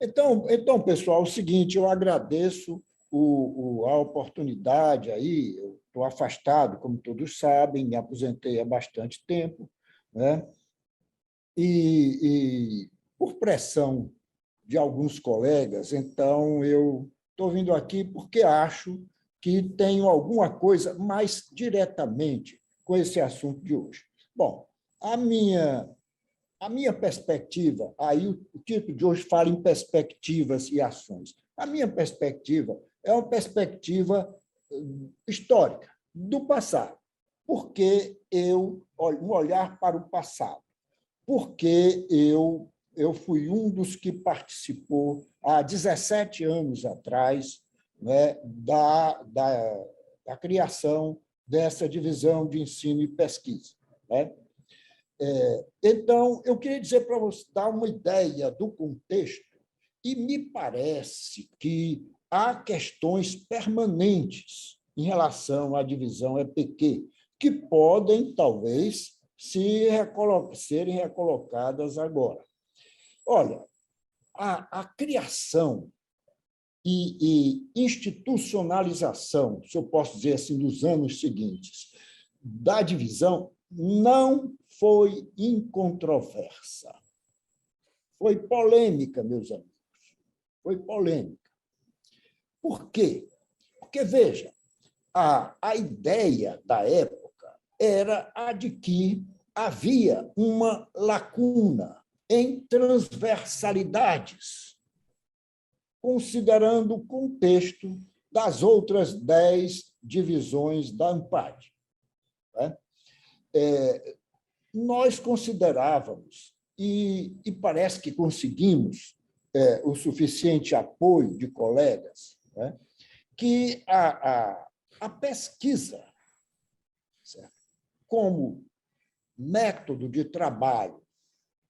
Então, pessoal, é o seguinte, eu agradeço a oportunidade aí, eu estou afastado, como todos sabem, me aposentei há bastante tempo, né? E por pressão de alguns colegas, então eu estou vindo aqui porque acho que tenho alguma coisa mais diretamente com esse assunto de hoje. Bom, a minha perspectiva, aí o título de hoje fala em perspectivas e ações. A minha perspectiva é uma perspectiva histórica, do passado, porque um olhar para o passado, porque eu fui um dos que participou há 17 anos atrás, né, da criação dessa divisão de ensino e pesquisa, né? Então, eu queria dizer para você, dar uma ideia do contexto, e me parece que há questões permanentes em relação à divisão EPQ, que podem, talvez, serem recolocadas agora. Olha, a criação e institucionalização, se eu posso dizer assim, nos anos seguintes, da divisão não foi incontroversa. Foi polêmica, meus amigos. Foi polêmica. Por quê? Porque, veja, a ideia da época era a de que havia uma lacuna em transversalidades, considerando o contexto das outras 10 divisões da ANPAD. Nós considerávamos, e parece que conseguimos o suficiente apoio de colegas, né, que a pesquisa, certo, como método de trabalho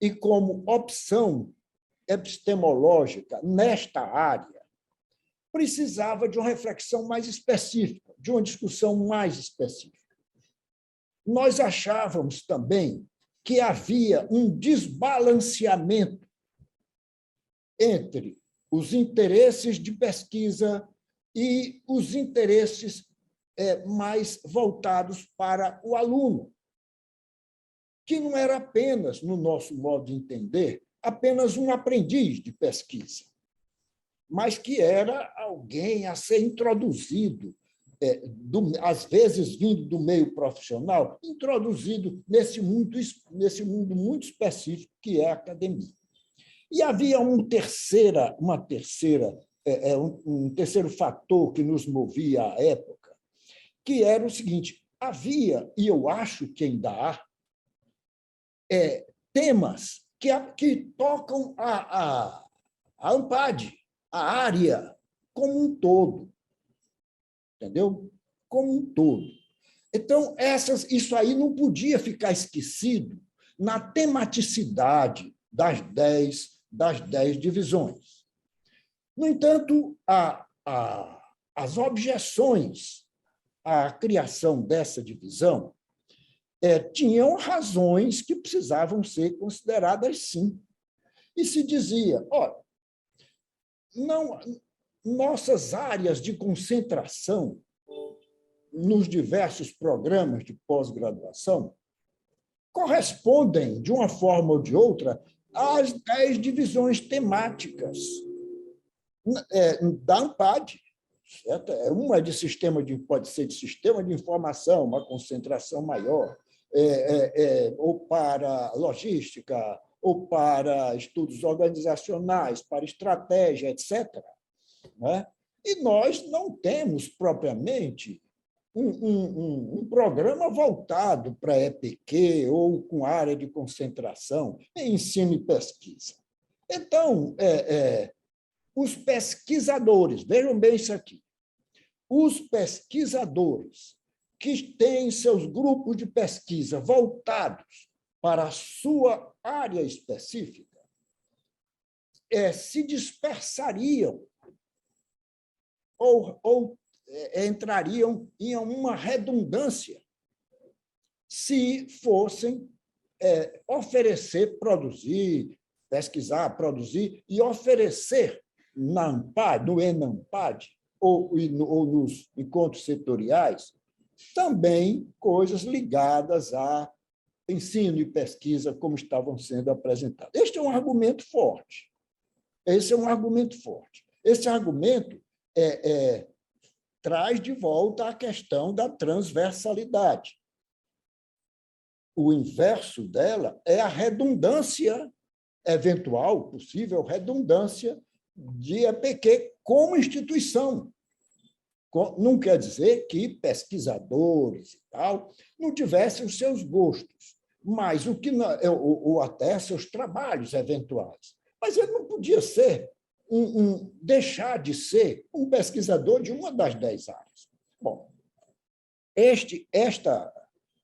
e como opção epistemológica nesta área, precisava de uma reflexão mais específica, de uma discussão mais específica. Nós achávamos também que havia um desbalanceamento entre os interesses de pesquisa e os interesses mais voltados para o aluno, que não era apenas, no nosso modo de entender, apenas um aprendiz de pesquisa, mas que era alguém a ser introduzido, às vezes vindo do meio profissional, introduzido nesse mundo muito específico que é a academia. E havia um terceiro fator que nos movia à época, que era o seguinte: havia, e eu acho que ainda há, temas que tocam a ANPAD, a área como um todo, entendeu? Como um todo. Então, isso aí não podia ficar esquecido na tematicidade das 10 divisões. No entanto, as objeções à criação dessa divisão tinham razões que precisavam ser consideradas, sim. E se dizia, olha, não, nossas áreas de concentração nos diversos programas de pós-graduação correspondem, de uma forma ou de outra, às 10 divisões temáticas da ANPAD. Certo? Uma pode ser de sistema de informação, uma concentração maior, ou para logística, ou para estudos organizacionais, para estratégia, etc. Né? E nós não temos, propriamente, um programa voltado para EPQ ou com área de concentração em ensino e pesquisa. Então, os pesquisadores, vejam bem isso aqui, os pesquisadores que têm seus grupos de pesquisa voltados para a sua área específica se dispersariam ou entrariam em uma redundância se fossem oferecer, produzir, pesquisar, produzir e oferecer na ANPAD, no ENAMPAD, ou nos encontros setoriais, também coisas ligadas a ensino e pesquisa, como estavam sendo apresentadas. Este é um argumento forte. Esse é um argumento forte. Esse argumento traz de volta a questão da transversalidade. O inverso dela é a redundância, eventual, possível redundância de EPQ como instituição. Não quer dizer que pesquisadores e tal não tivessem os seus gostos, mas o que não, ou até seus trabalhos eventuais. Mas ele não podia ser deixar de ser um pesquisador de uma das 10 áreas. Bom,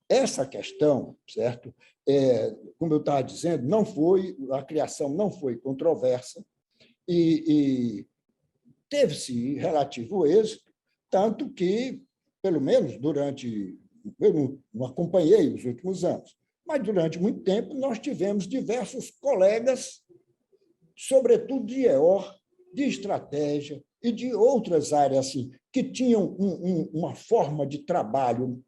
essa questão, certo? Como eu estava dizendo, a criação não foi controversa e teve-se relativo êxito, tanto que, pelo menos eu não acompanhei os últimos anos, mas durante muito tempo nós tivemos diversos colegas, sobretudo de EOR, de estratégia e de outras áreas assim, que tinham uma forma de trabalho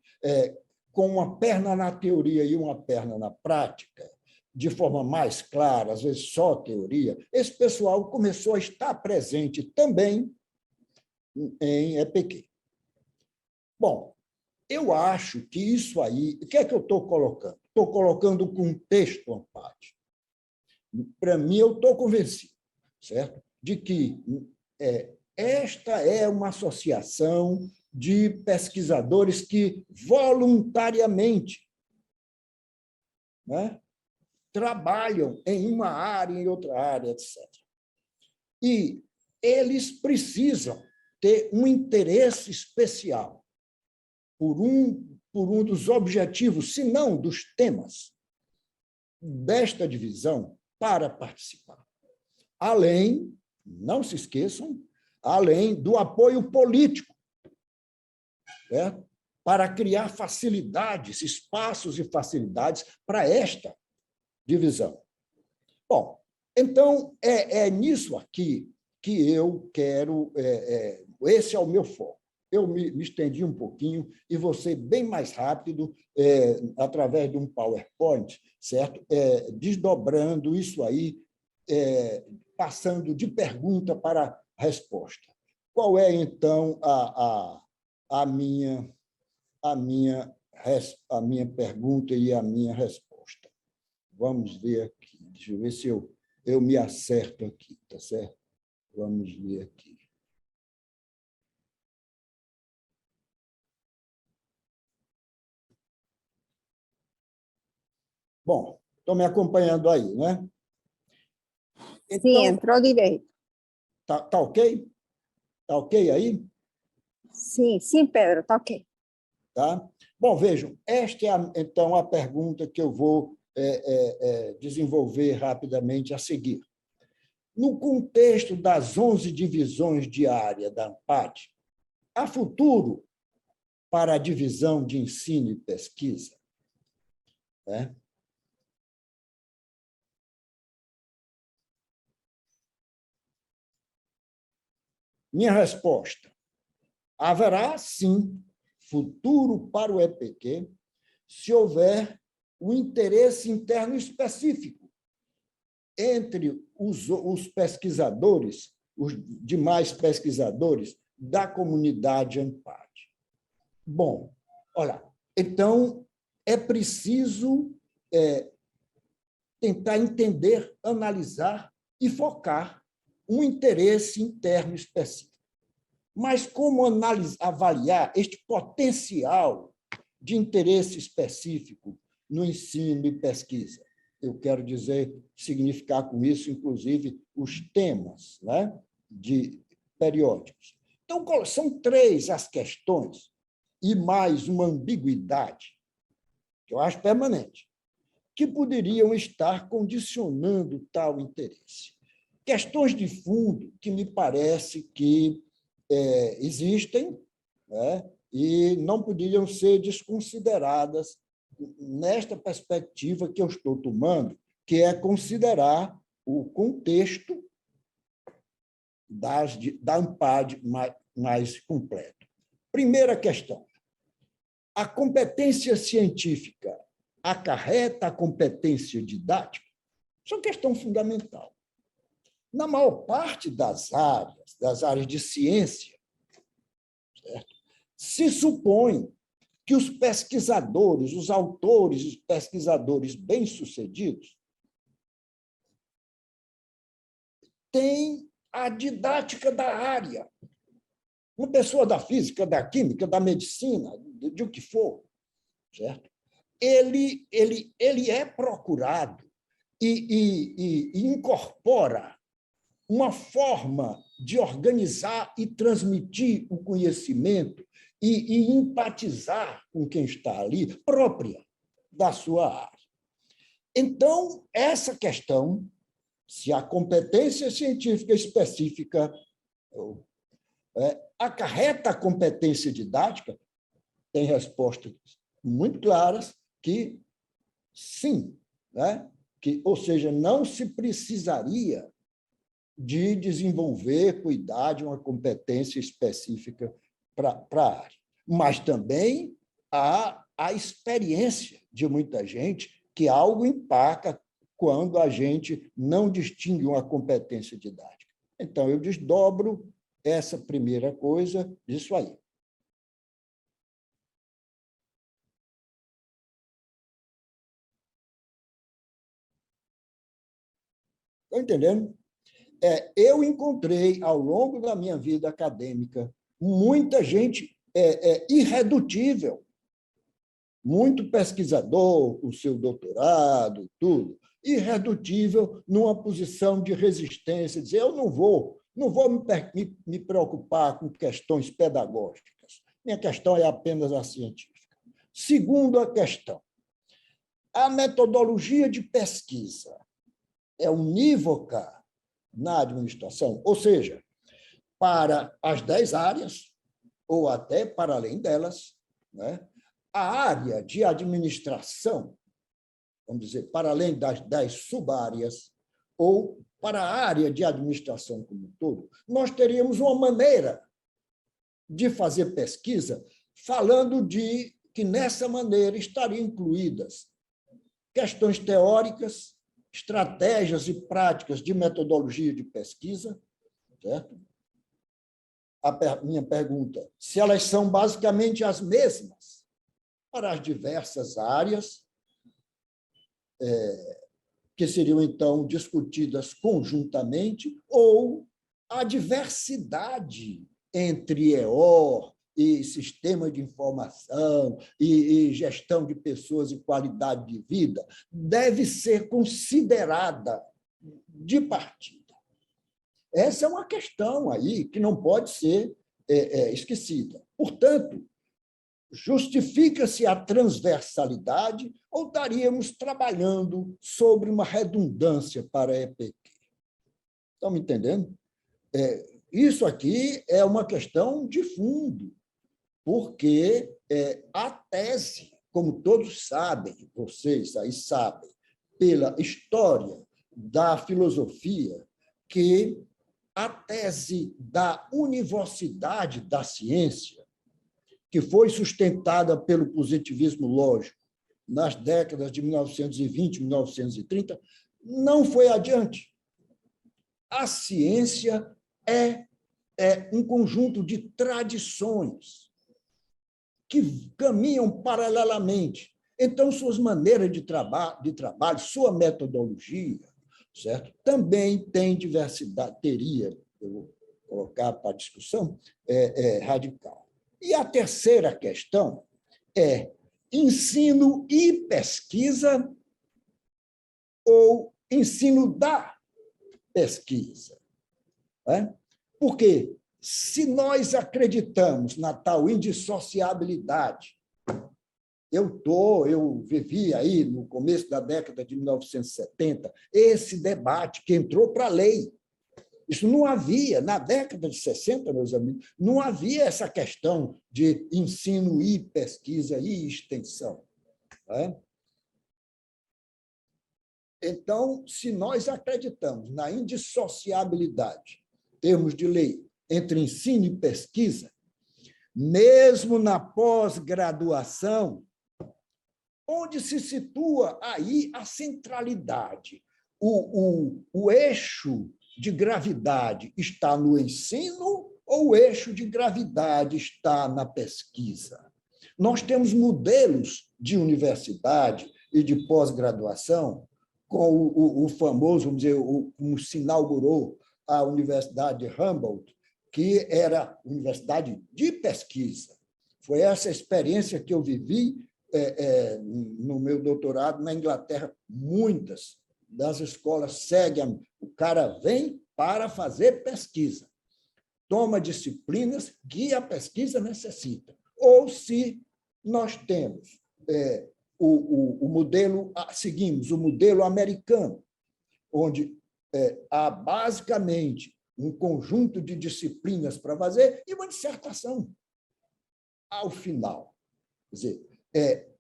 com uma perna na teoria e uma perna na prática, de forma mais clara, às vezes só teoria. Esse pessoal começou a estar presente também em EPQ. Bom, eu acho que isso aí... O que é que eu estou colocando? Estou colocando o contexto ANPAD. Para mim, eu estou convencido, certo? De que esta é uma associação de pesquisadores que voluntariamente, né, trabalham em uma área, em outra área, etc. E eles precisam ter um interesse especial por um dos objetivos, se não dos temas, desta divisão para participar. Além, não se esqueçam, além do apoio político, certo? Para criar facilidades, espaços e facilidades para esta divisão. Bom, então, é nisso aqui que eu quero... esse é o meu foco. Eu me estendi um pouquinho e vou ser bem mais rápido, através de um PowerPoint, certo? Desdobrando isso aí, passando de pergunta para resposta. Qual é, então, a minha pergunta e a minha resposta? Vamos ver aqui. Deixa eu ver se eu me acerto aqui, tá certo? Vamos ver aqui. Bom, estão me acompanhando aí, né? Então, sim, entrou direito. Tá ok? Tá ok aí? Sim, sim, Pedro, tá ok. Tá? Bom, vejam, esta é, então, a pergunta que eu vou desenvolver rapidamente a seguir. No contexto das 11 divisões de área da ANPAD, há futuro para a divisão de ensino e pesquisa? Né? Minha resposta: haverá, sim, futuro para o EPQ se houver um interesse interno específico entre os pesquisadores, os demais pesquisadores da comunidade ANPAD. Bom, olha, então é preciso tentar entender, analisar e focar um interesse interno específico. Mas como avaliar este potencial de interesse específico no ensino e pesquisa? Eu quero dizer, significar com isso, inclusive, os temas, né, de periódicos. Então, são 3 as questões e mais uma ambiguidade, que eu acho permanente, que poderiam estar condicionando tal interesse. Questões de fundo que me parece que existem, né, e não poderiam ser desconsideradas nesta perspectiva que eu estou tomando, que é considerar o contexto da ANPAD mais completo. Primeira questão. A competência científica acarreta a competência didática? Isso é uma questão fundamental. Na maior parte das áreas de ciência, certo? Se supõe que os pesquisadores, os autores, os pesquisadores bem-sucedidos têm a didática da área. Uma pessoa da física, da química, da medicina, de o que for, certo? Ele é procurado e incorpora uma forma de organizar e transmitir o conhecimento e empatizar com quem está ali, própria da sua área. Então, essa questão, se a competência científica específica acarreta a competência didática, tem respostas muito claras que sim, né? Ou seja, não se precisaria de desenvolver, cuidar de uma competência específica para a área. Mas também há a experiência de muita gente que algo empaca quando a gente não distingue uma competência didática. Então, eu desdobro essa primeira coisa disso aí. Estão entendendo? Eu encontrei, ao longo da minha vida acadêmica, muita gente irredutível, muito pesquisador, com seu doutorado, tudo, irredutível numa posição de resistência, dizer, eu não vou me preocupar com questões pedagógicas, minha questão é apenas a científica. Segunda questão, a metodologia de pesquisa é unívoca na administração, ou seja, para as 10 áreas, ou até para além delas, né? A área de administração, vamos dizer, para além das 10 sub-áreas, ou para a área de administração como um todo, nós teríamos uma maneira de fazer pesquisa falando de que nessa maneira estariam incluídas questões teóricas, estratégias e práticas de metodologia de pesquisa, certo? A minha pergunta, se elas são basicamente as mesmas para as diversas áreas, que seriam, então, discutidas conjuntamente, ou a diversidade entre EOR e sistema de informação e gestão de pessoas e qualidade de vida deve ser considerada de partida. Essa é uma questão aí que não pode ser esquecida. Portanto, justifica-se a transversalidade ou estaríamos trabalhando sobre uma redundância para a EPQ? Estão me entendendo? Isso aqui é uma questão de fundo, porque a tese, como todos sabem, vocês aí sabem, pela história da filosofia, que a tese da univocidade da ciência, que foi sustentada pelo positivismo lógico nas décadas de 1920 e 1930, não foi adiante. A ciência é um conjunto de tradições que caminham paralelamente. Então, suas maneiras de trabalho, sua metodologia, certo? Também tem diversidade, eu vou colocar para discussão, radical. E a terceira questão é ensino e pesquisa ou ensino da pesquisa. Porque, se nós acreditamos na tal indissociabilidade, eu vivi aí no começo da década de 1970, esse debate que entrou para a lei. Isso não havia, na década de 60, meus amigos, não havia essa questão de ensino e pesquisa e extensão. Então, se nós acreditamos na indissociabilidade, em termos de lei, entre ensino e pesquisa, mesmo na pós-graduação, onde se situa aí a centralidade? O eixo de gravidade está no ensino ou o eixo de gravidade está na pesquisa? Nós temos modelos de universidade e de pós-graduação, com o famoso, vamos dizer, como se inaugurou a Universidade de Humboldt, que era universidade de pesquisa. Foi essa experiência que eu vivi no meu doutorado na Inglaterra. Muitas das escolas seguem, o cara vem para fazer pesquisa, toma disciplinas que a pesquisa necessita. Ou se nós temos o modelo, seguimos o modelo americano, onde há basicamente um conjunto de disciplinas para fazer e uma dissertação. Ao final, quer dizer,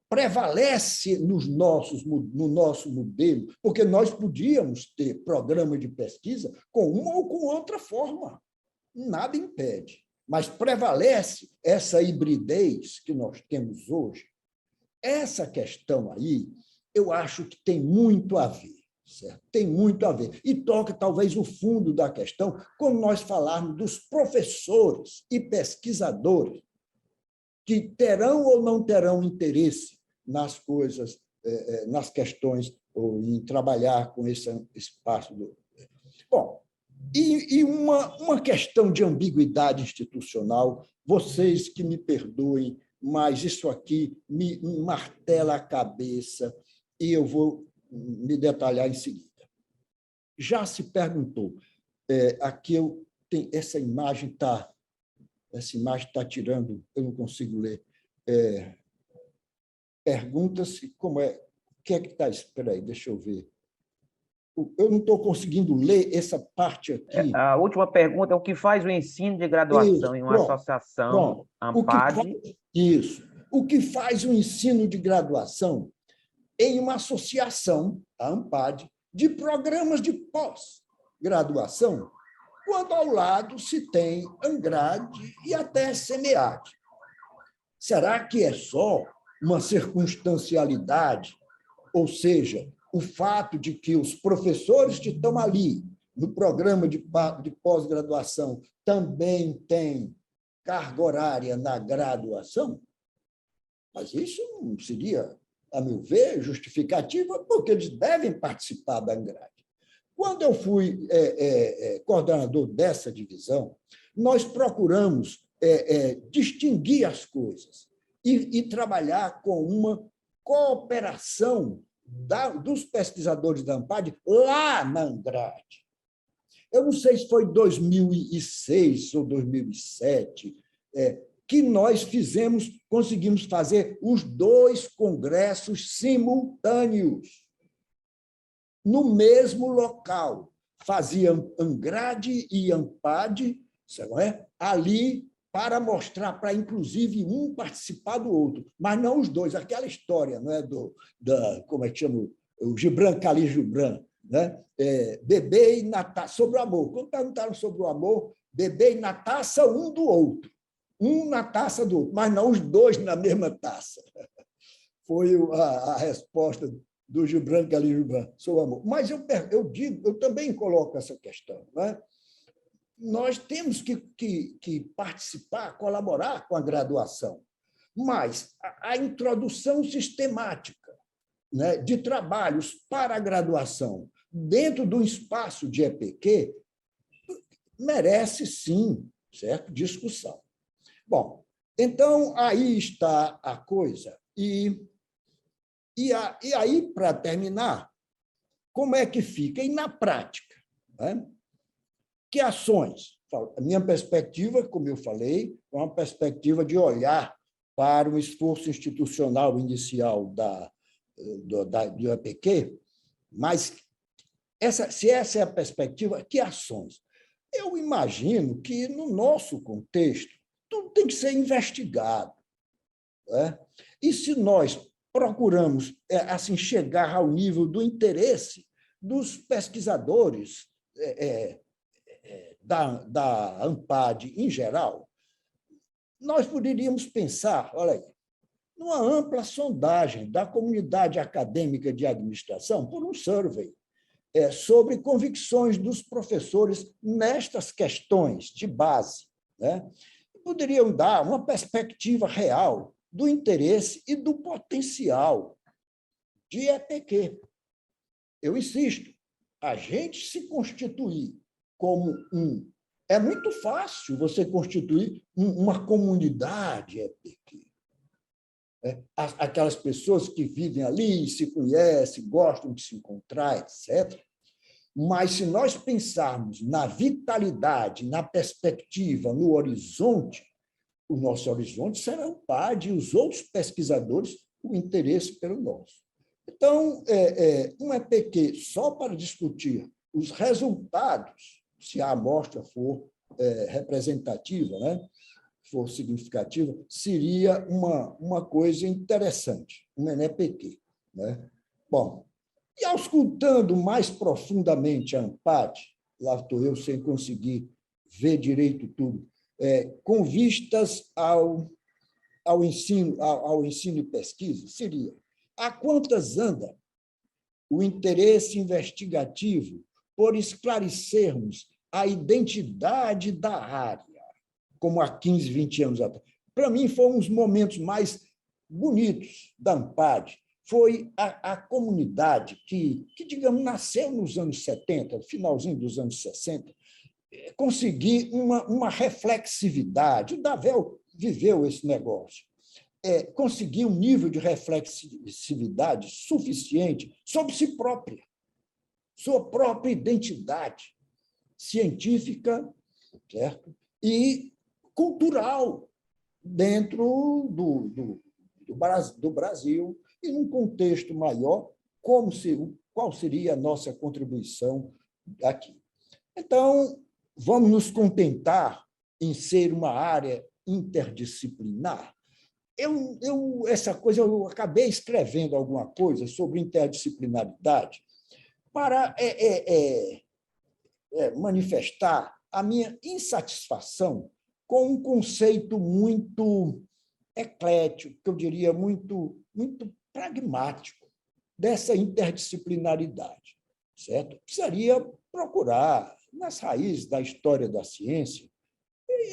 prevalece no nosso modelo, porque nós podíamos ter programa de pesquisa com uma ou com outra forma, nada impede, mas prevalece essa hibridez que nós temos hoje. Essa questão aí, eu acho que tem muito a ver. Certo? Tem muito a ver. E toca, talvez, o fundo da questão, quando nós falarmos dos professores e pesquisadores que terão ou não terão interesse nas coisas, nas questões, ou em trabalhar com esse espaço. Bom, e uma questão de ambiguidade institucional, vocês que me perdoem, mas isso aqui me martela a cabeça e eu vou me detalhar em seguida. Já se perguntou, aqui eu tenho, essa imagem está tirando, eu não consigo ler. Pergunta-se como é, o que é que está? Espera aí, deixa eu ver. Eu não estou conseguindo ler essa parte aqui. A última pergunta é o que faz o ensino de graduação em uma associação AMPAD? Isso. O que faz o ensino de graduação em uma associação, a AMPAD, de programas de pós-graduação, quando ao lado se tem ANGRAD e até SEMEAD. Será que é só uma circunstancialidade? Ou seja, o fato de que os professores que estão ali no programa de pós-graduação também têm carga horária na graduação? Mas isso não seria, a meu ver, justificativa, porque eles devem participar da ANGRAD. Quando eu fui coordenador dessa divisão, nós procuramos distinguir as coisas e trabalhar com uma cooperação dos pesquisadores da AMPAD lá na ANGRAD. Eu não sei se foi 2006 ou 2007, que nós conseguimos fazer os 2 congressos simultâneos no mesmo local. Faziam ANGRAD e AMPAD, ali para mostrar, para inclusive um participar do outro, mas não os dois. Aquela história, não é, como é que chama, o Gibran Khalil Gibran, né? Beber e na taça, sobre o amor. Quando perguntaram sobre o amor, beber na taça um do outro, um na taça do outro, mas não os dois na mesma taça. Foi a resposta do Gibran Khalil Gibran sobre o amor. Mas eu também coloco essa questão, né? Nós temos que participar, colaborar com a graduação, mas a introdução sistemática, né, de trabalhos para a graduação dentro do espaço de EPQ merece, sim, certo? Discussão. Bom, então, aí está a coisa. E aí, para terminar, como é que fica? E na prática, né? Que ações? A minha perspectiva, como eu falei, é uma perspectiva de olhar para o esforço institucional inicial do EPQ, mas se essa é a perspectiva, que ações? Eu imagino que, no nosso contexto, tudo tem que ser investigado, né? E se nós procuramos assim chegar ao nível do interesse dos pesquisadores da ANPAD em geral, nós poderíamos pensar, olha aí, numa ampla sondagem da comunidade acadêmica de administração, por um survey, sobre convicções dos professores nestas questões de base, né? Poderiam dar uma perspectiva real do interesse e do potencial de EPQ. Eu insisto, a gente se constituir como um... É muito fácil você constituir uma comunidade EPQ. Aquelas pessoas que vivem ali, se conhecem, gostam de se encontrar, etc. Mas, se nós pensarmos na vitalidade, na perspectiva, no horizonte, o nosso horizonte será o ANPAD e os outros pesquisadores o interesse pelo nosso. Então, um EPQ só para discutir os resultados, se a amostra for representativa, né? For significativa, seria uma coisa interessante, um EPQ, né? Bom, e auscultando mais profundamente a ANPAD, lá estou eu sem conseguir ver direito tudo, com vistas ao ensino e pesquisa, seria: a quantas anda o interesse investigativo por esclarecermos a identidade da área, como há 15, 20 anos atrás? Para mim, foram os momentos mais bonitos da ANPAD. Foi a comunidade que, digamos, nasceu nos anos 70, finalzinho dos anos 60, conseguir uma reflexividade. O Davel viveu esse negócio. Conseguir um nível de reflexividade suficiente sobre si própria, sua própria identidade científica, certo? E cultural dentro do Brasil e, num contexto maior, qual seria a nossa contribuição aqui. Então, vamos nos contentar em ser uma área interdisciplinar? Essa coisa, eu acabei escrevendo alguma coisa sobre interdisciplinaridade para manifestar a minha insatisfação com um conceito muito eclético, que eu diria muito pragmático, dessa interdisciplinaridade, certo? Precisaria procurar, nas raízes da história da ciência,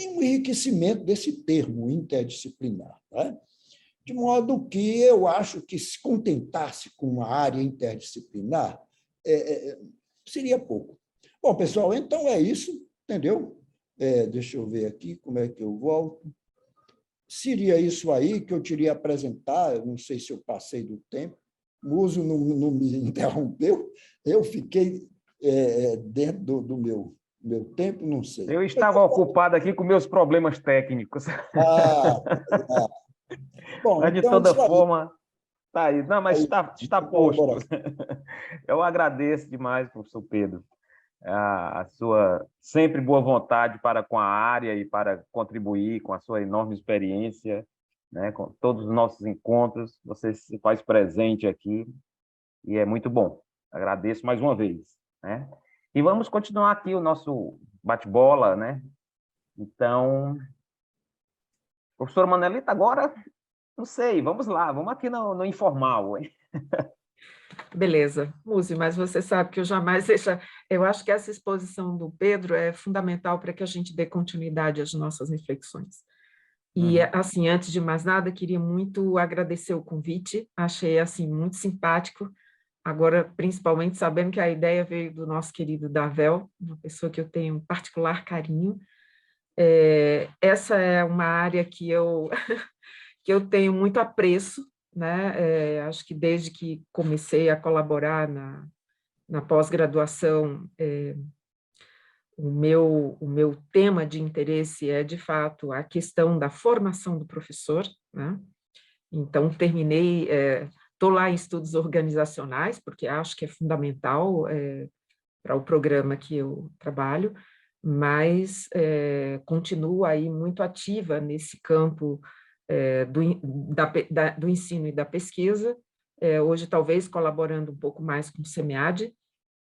um enriquecimento desse termo interdisciplinar, né? De modo que eu acho que se contentasse com uma área interdisciplinar seria pouco. Bom, pessoal, então é isso, entendeu? Deixa eu ver aqui como é que eu volto. Seria isso aí que eu teria apresentar, eu não sei se eu passei do tempo, o Muso não me interrompeu, eu fiquei dentro do meu tempo, não sei. Eu estava ocupado aqui com meus problemas técnicos. Bom, mas, de então, toda isso aí. forma, está aí. Não, mas está posto. Eu agradeço demais, professor Pedro, a sua sempre boa vontade para com a área e para contribuir com a sua enorme experiência, né, com todos os nossos encontros. Você se faz presente aqui e é muito bom. Agradeço mais uma vez, né? E vamos continuar aqui o nosso bate-bola, né? Então, professora Manelita, agora, não sei, vamos lá, vamos aqui no informal, hein? Beleza, Muzi, mas você sabe que eu jamais deixa... Eu acho que essa exposição do Pedro é fundamental para que a gente dê continuidade às nossas reflexões. E, assim, antes de mais nada, queria muito agradecer o convite, achei, assim, muito simpático, agora, principalmente, sabendo que a ideia veio do nosso querido Davel, uma pessoa que eu tenho um particular carinho. Essa é uma área que eu tenho muito apreço, né? Acho que desde que comecei a colaborar na pós-graduação, o meu tema de interesse é, de fato, a questão da formação do professor, né? Então, terminei, estou lá em estudos organizacionais, porque acho que é fundamental para o programa que eu trabalho, mas continuo aí muito ativa nesse campo do ensino e da pesquisa, hoje talvez colaborando um pouco mais com o SEMEAD,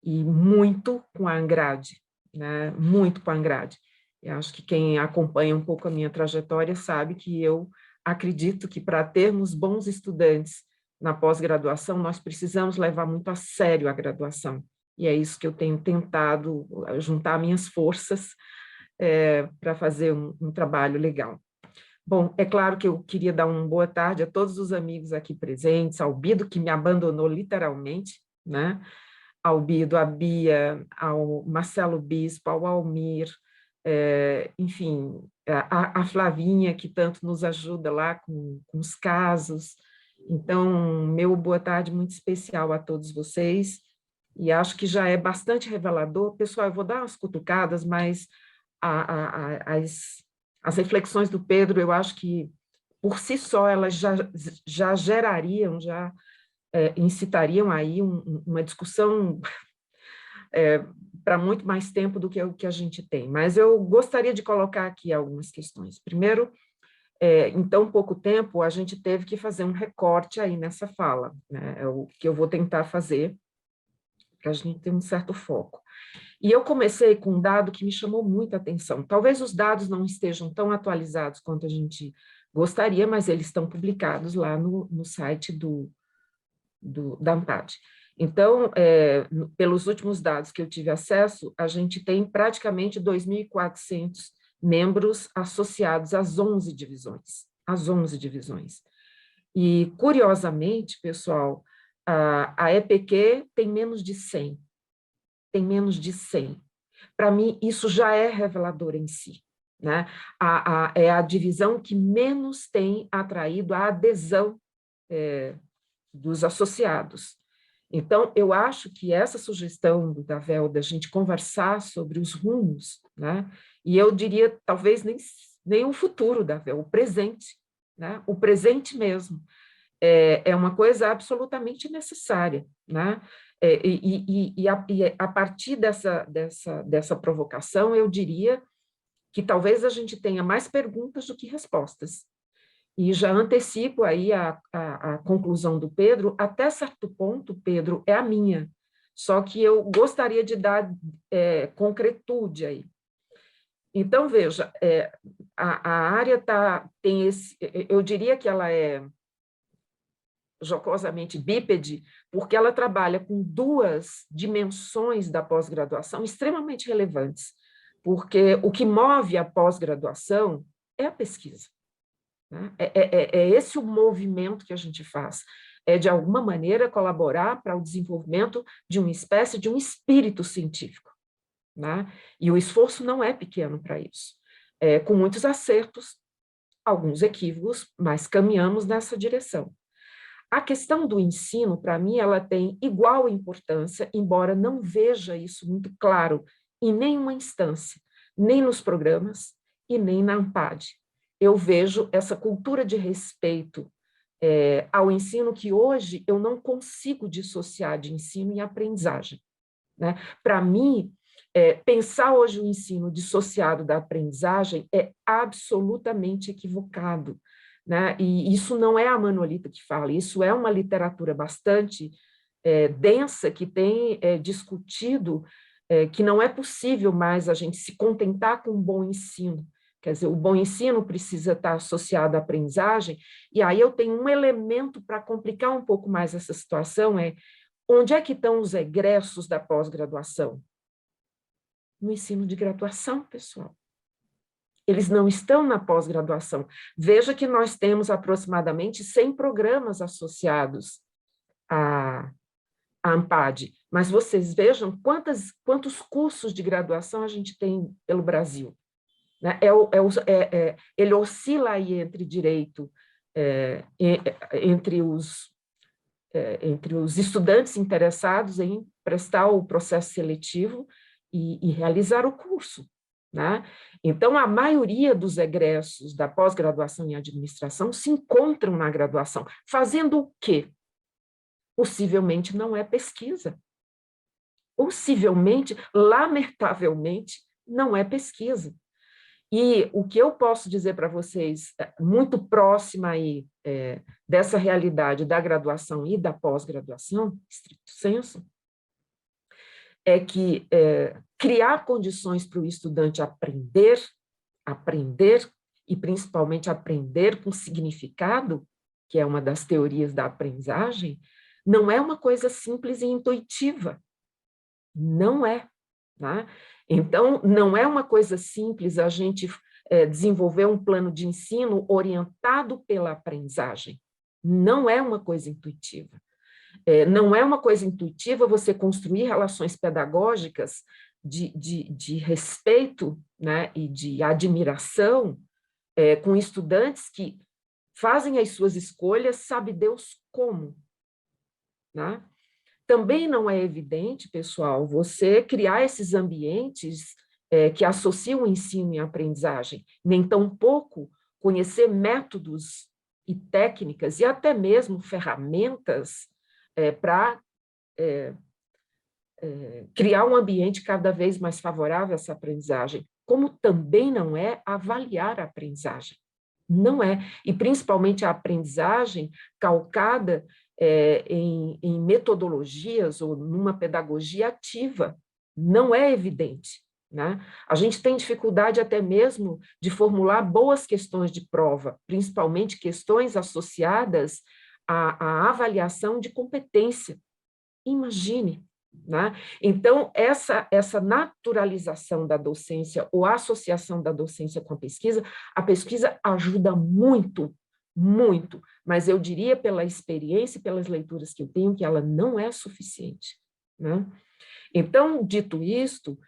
e muito com a Angrade, né? Muito com a Angrade. Eu acho que quem acompanha um pouco a minha trajetória sabe que eu acredito que para termos bons estudantes na pós-graduação, nós precisamos levar muito a sério a graduação. E é isso que eu tenho tentado juntar minhas forças para fazer um trabalho legal. Bom, é claro que eu queria dar uma boa tarde a todos os amigos aqui presentes, ao Bido, que me abandonou literalmente, né? Ao Bido, a Bia, ao Marcelo Bispo, ao Almir, enfim, a Flavinha, que tanto nos ajuda lá com os casos. Então, meu boa tarde muito especial a todos vocês, e acho que já é bastante revelador. Pessoal, eu vou dar umas cutucadas, mas as reflexões do Pedro, eu acho que, por si só, elas já gerariam, já incitariam aí uma discussão para muito mais tempo do que o que a gente tem. Mas eu gostaria de colocar aqui algumas questões. Primeiro, em tão pouco tempo, a gente teve que fazer um recorte aí nessa fala, né? É o que eu vou tentar fazer, para a gente ter um certo foco. E eu comecei com um dado que me chamou muita atenção. Talvez os dados não estejam tão atualizados quanto a gente gostaria, mas eles estão publicados lá no site da ANPAD. Então, pelos últimos dados que eu tive acesso, a gente tem praticamente 2.400 membros associados às 11 divisões. Às 11 divisões. E, curiosamente, pessoal, a EPQ tem menos de 100. Tem menos de 100. Para mim, isso já é revelador em si, né? É a divisão que menos tem atraído a adesão dos associados. Então, eu acho que essa sugestão da VEL, da gente conversar sobre os rumos, né? E eu diria, talvez, nem o futuro da VEL, o presente, né? O presente mesmo, é uma coisa absolutamente necessária, né? E a partir dessa provocação, eu diria que talvez a gente tenha mais perguntas do que respostas. E já antecipo aí a conclusão do Pedro, até certo ponto, Pedro, é a minha, só que eu gostaria de dar concretude aí. Então, veja, a área tem esse, eu diria que ela é jocosamente bípede, porque ela trabalha com duas dimensões da pós-graduação extremamente relevantes, porque o que move a pós-graduação é a pesquisa. Né? É esse o movimento que a gente faz, de alguma maneira colaborar para o desenvolvimento de uma espécie de um espírito científico. Né? E o esforço não é pequeno para isso. Com muitos acertos, alguns equívocos, mas caminhamos nessa direção. A questão do ensino, para mim, ela tem igual importância, embora não veja isso muito claro em nenhuma instância, nem nos programas e nem na ANPAD. Eu vejo essa cultura de respeito ao ensino que hoje eu não consigo dissociar de ensino e aprendizagem. Né? Para mim, pensar hoje o ensino dissociado da aprendizagem é absolutamente equivocado. Né? E isso não é a Manolita que fala, isso é uma literatura bastante densa, que tem discutido que não é possível mais a gente se contentar com um bom ensino. Quer dizer, o bom ensino precisa estar associado à aprendizagem, e aí eu tenho um elemento para complicar um pouco mais essa situação, onde é que estão os egressos da pós-graduação? No ensino de graduação, pessoal. Eles não estão na pós-graduação. Veja que nós temos aproximadamente 100 programas associados à ANPAD, mas vocês vejam quantos cursos de graduação a gente tem pelo Brasil. Né? Ele oscila aí entre direito, entre os estudantes interessados em prestar o processo seletivo e realizar o curso. Né? Então, a maioria dos egressos da pós-graduação em administração se encontram na graduação, fazendo o quê? Possivelmente não é pesquisa. Possivelmente, lamentavelmente, não é pesquisa. E o que eu posso dizer para vocês, muito próxima aí dessa realidade da graduação e da pós-graduação, estricto senso, é que criar condições para o estudante aprender, e principalmente aprender com significado, que é uma das teorias da aprendizagem, não é uma coisa simples e intuitiva. Não é. Né? Então, não é uma coisa simples a gente desenvolver um plano de ensino orientado pela aprendizagem. Não é uma coisa intuitiva. Não é uma coisa intuitiva você construir relações pedagógicas de respeito, né, e de admiração com estudantes que fazem as suas escolhas, sabe Deus como. Né? Também não é evidente, pessoal, você criar esses ambientes que associam o ensino e a aprendizagem, nem tampouco conhecer métodos e técnicas e até mesmo ferramentas para criar um ambiente cada vez mais favorável a essa aprendizagem, como também não é avaliar a aprendizagem. Não é. E principalmente a aprendizagem calcada em metodologias ou numa pedagogia ativa. Não é evidente. Né? A gente tem dificuldade até mesmo de formular boas questões de prova, principalmente questões associadas à avaliação de competência. Imagine. Né? Então, essa naturalização da docência ou a associação da docência com a pesquisa ajuda muito, muito, mas eu diria pela experiência e pelas leituras que eu tenho que ela não é suficiente. Né? Então, dito isto,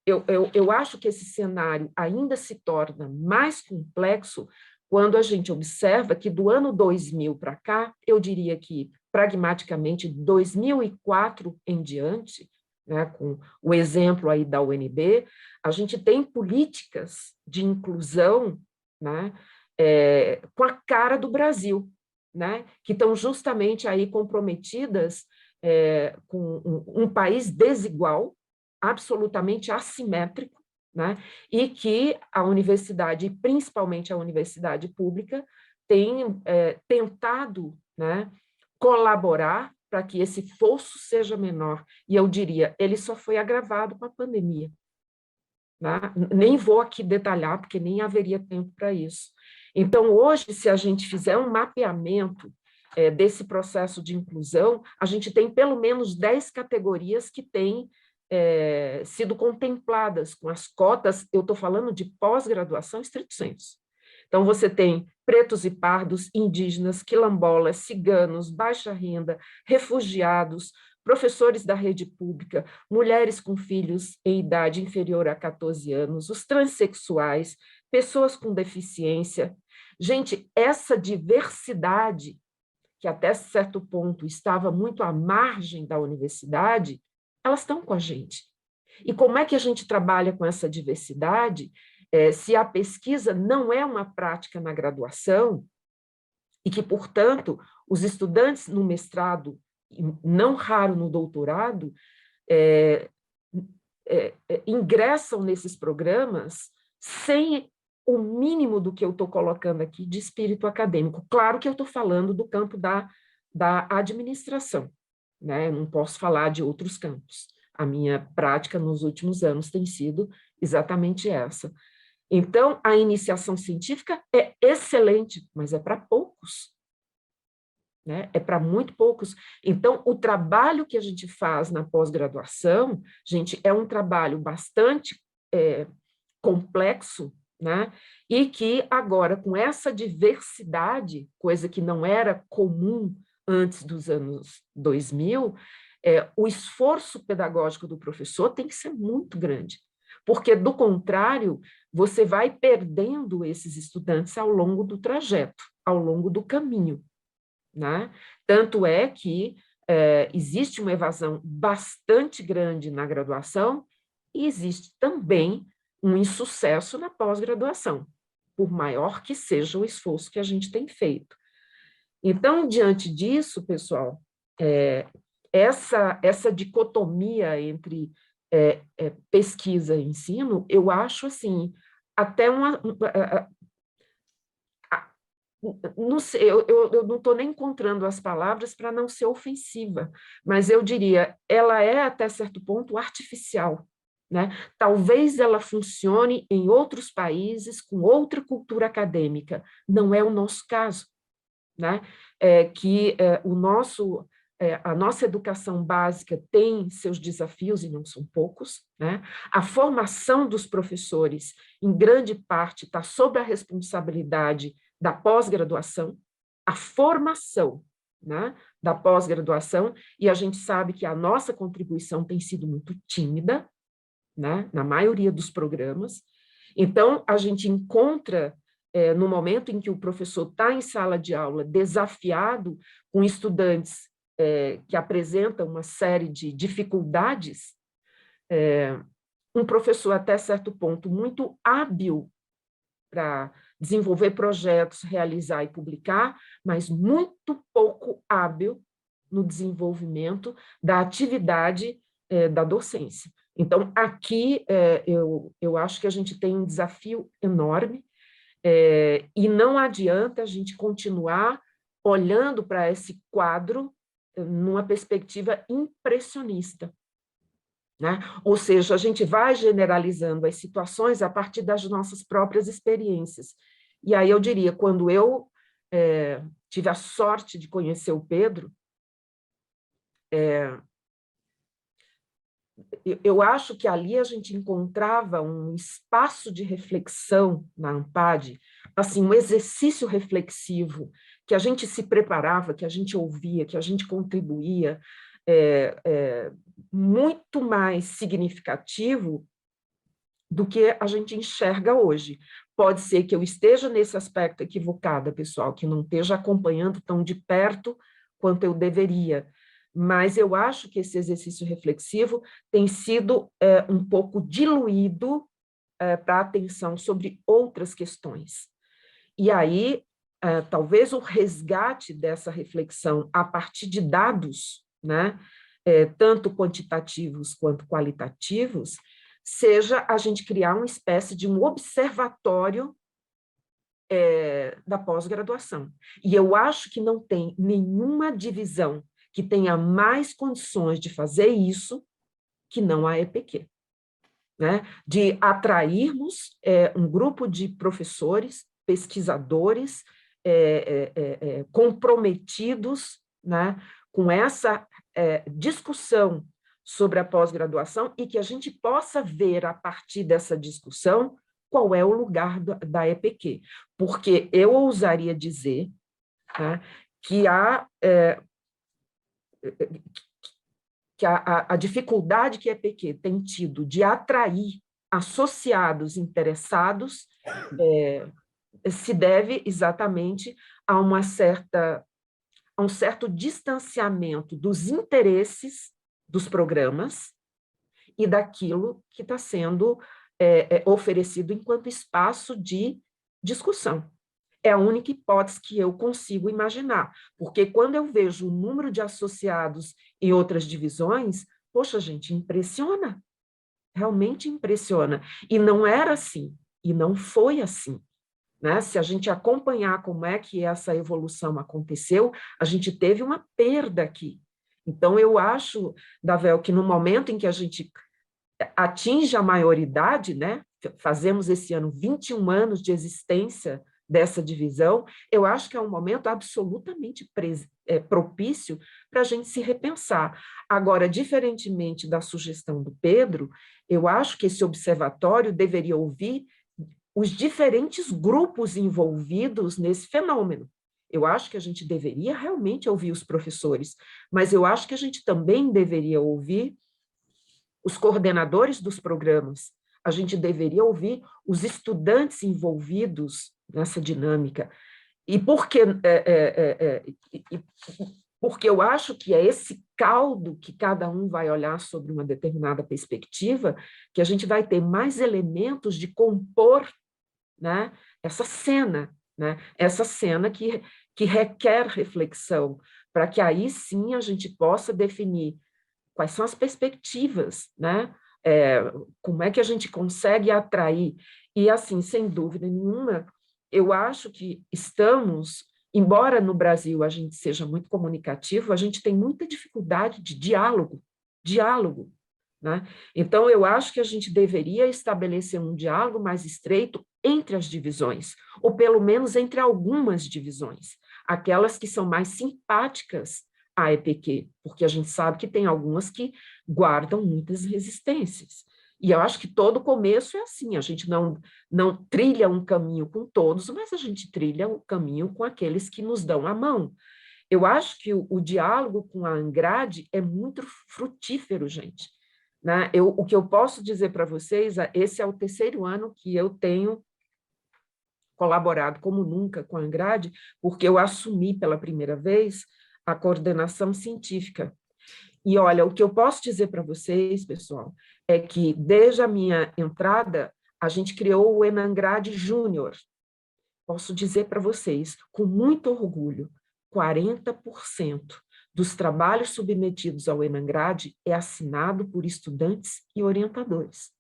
eu acho que esse cenário ainda se torna mais complexo quando a gente observa que do ano 2000 para cá, eu diria que pragmaticamente 2004 em diante, né, com o exemplo aí da UNB, a gente tem políticas de inclusão, né, com a cara do Brasil, né, que estão justamente aí comprometidas com um país desigual, absolutamente assimétrico, né, e que a universidade, principalmente a universidade pública, tem tentado, né, colaborar para que esse fosso seja menor. E eu diria, ele só foi agravado com a pandemia. Né? Nem vou aqui detalhar, porque nem haveria tempo para isso. Então, hoje, se a gente fizer um mapeamento desse processo de inclusão, a gente tem pelo menos 10 categorias que têm sido contempladas com as cotas, eu estou falando de pós-graduação estrito sensu. Então, você tem pretos e pardos, indígenas, quilombolas, ciganos, baixa renda, refugiados, professores da rede pública, mulheres com filhos em idade inferior a 14 anos, os transexuais, pessoas com deficiência. Gente, essa diversidade, que até certo ponto estava muito à margem da universidade, elas estão com a gente. E como é que a gente trabalha com essa diversidade se a pesquisa não é uma prática na graduação e que, portanto, os estudantes no mestrado, não raro no doutorado, ingressam nesses programas sem o mínimo do que eu estou colocando aqui de espírito acadêmico. Claro que eu estou falando do campo da administração, né? Eu não posso falar de outros campos. A minha prática nos últimos anos tem sido exatamente essa. Então, a iniciação científica é excelente, mas é para poucos. Né? É para muito poucos. Então, o trabalho que a gente faz na pós-graduação, gente, é um trabalho bastante complexo, né? E que agora, com essa diversidade, coisa que não era comum antes dos anos 2000, o esforço pedagógico do professor tem que ser muito grande, porque, do contrário, você vai perdendo esses estudantes ao longo do trajeto, ao longo do caminho. Né? Tanto é que existe uma evasão bastante grande na graduação e existe também um insucesso na pós-graduação, por maior que seja o esforço que a gente tem feito. Então, diante disso, pessoal, essa dicotomia entre pesquisa e ensino, eu acho assim, até não sei, eu não estou nem encontrando as palavras para não ser ofensiva, mas eu diria, ela é até certo ponto artificial, né? Talvez ela funcione em outros países com outra cultura acadêmica, não é o nosso caso, né? A nossa educação básica tem seus desafios, e não são poucos, né? A formação dos professores, em grande parte, está sob a responsabilidade da pós-graduação, a formação, né, da pós-graduação, e a gente sabe que a nossa contribuição tem sido muito tímida, né, na maioria dos programas. Então, a gente encontra, no momento em que o professor está em sala de aula, desafiado com estudantes que apresentam uma série de dificuldades, um professor, até certo ponto, muito hábil para desenvolver projetos, realizar e publicar, mas muito pouco hábil no desenvolvimento da atividade da docência. Então, aqui, eu acho que a gente tem um desafio enorme, e não adianta a gente continuar olhando para esse quadro numa perspectiva impressionista, né? Ou seja, a gente vai generalizando as situações a partir das nossas próprias experiências. E aí eu diria, quando eu tive a sorte de conhecer o Pedro, eu acho que ali a gente encontrava um espaço de reflexão na ANPAD, assim, um exercício reflexivo, que a gente se preparava, que a gente ouvia, que a gente contribuía, muito mais significativo do que a gente enxerga hoje. Pode ser que eu esteja nesse aspecto equivocada, pessoal, que não esteja acompanhando tão de perto quanto eu deveria, mas eu acho que esse exercício reflexivo tem sido um pouco diluído para a atenção sobre outras questões. E aí, talvez o resgate dessa reflexão a partir de dados, né, tanto quantitativos quanto qualitativos, seja a gente criar uma espécie de um observatório da pós-graduação. E eu acho que não tem nenhuma divisão que tenha mais condições de fazer isso que não a EPQ, né? De atrairmos um grupo de professores, pesquisadores, comprometidos, né, com essa discussão sobre a pós-graduação e que a gente possa ver, a partir dessa discussão, qual é o lugar da EPQ. Porque eu ousaria dizer, né, que a dificuldade que a EPQ tem tido de atrair associados interessados se deve exatamente a um certo distanciamento dos interesses dos programas e daquilo que está sendo oferecido enquanto espaço de discussão. É a única hipótese que eu consigo imaginar, porque quando eu vejo o número de associados em outras divisões, poxa, gente, impressiona, realmente impressiona. E não era assim, e não foi assim, né? Se a gente acompanhar como é que essa evolução aconteceu, a gente teve uma perda aqui. Então, eu acho, Davel, que no momento em que a gente atinge a maioridade, né? Fazemos esse ano 21 anos de existência dessa divisão, eu acho que é um momento absolutamente propício para a gente se repensar. Agora, diferentemente da sugestão do Pedro, eu acho que esse observatório deveria ouvir os diferentes grupos envolvidos nesse fenômeno. Eu acho que a gente deveria realmente ouvir os professores, mas eu acho que a gente também deveria ouvir os coordenadores dos programas, a gente deveria ouvir os estudantes envolvidos nessa dinâmica. E porque eu acho que é esse caldo que cada um vai olhar sobre uma determinada perspectiva, que a gente vai ter mais elementos de compor, né, essa cena, né, essa cena que requer reflexão, para que aí sim a gente possa definir quais são as perspectivas, né? Como é que a gente consegue atrair? E, assim, sem dúvida nenhuma, eu acho que estamos, embora no Brasil a gente seja muito comunicativo, a gente tem muita dificuldade de diálogo, né? Então, eu acho que a gente deveria estabelecer um diálogo mais estreito entre as divisões, ou pelo menos entre algumas divisões, aquelas que são mais simpáticas à EPQ, porque a gente sabe que tem algumas que guardam muitas resistências. E eu acho que todo começo é assim, a gente não trilha um caminho com todos, mas a gente trilha um caminho com aqueles que nos dão a mão. Eu acho que o diálogo com a Angrade é muito frutífero, gente. Né? O que eu posso dizer para vocês, esse é o 3º ano que eu tenho colaborado como nunca com a Angrade, porque eu assumi pela primeira vez a coordenação científica. E olha, o que eu posso dizer para vocês, pessoal, é que desde a minha entrada, a gente criou o Enangrade Júnior. Posso dizer para vocês, com muito orgulho, 40% dos trabalhos submetidos ao Enangrade é assinado por estudantes e orientadores.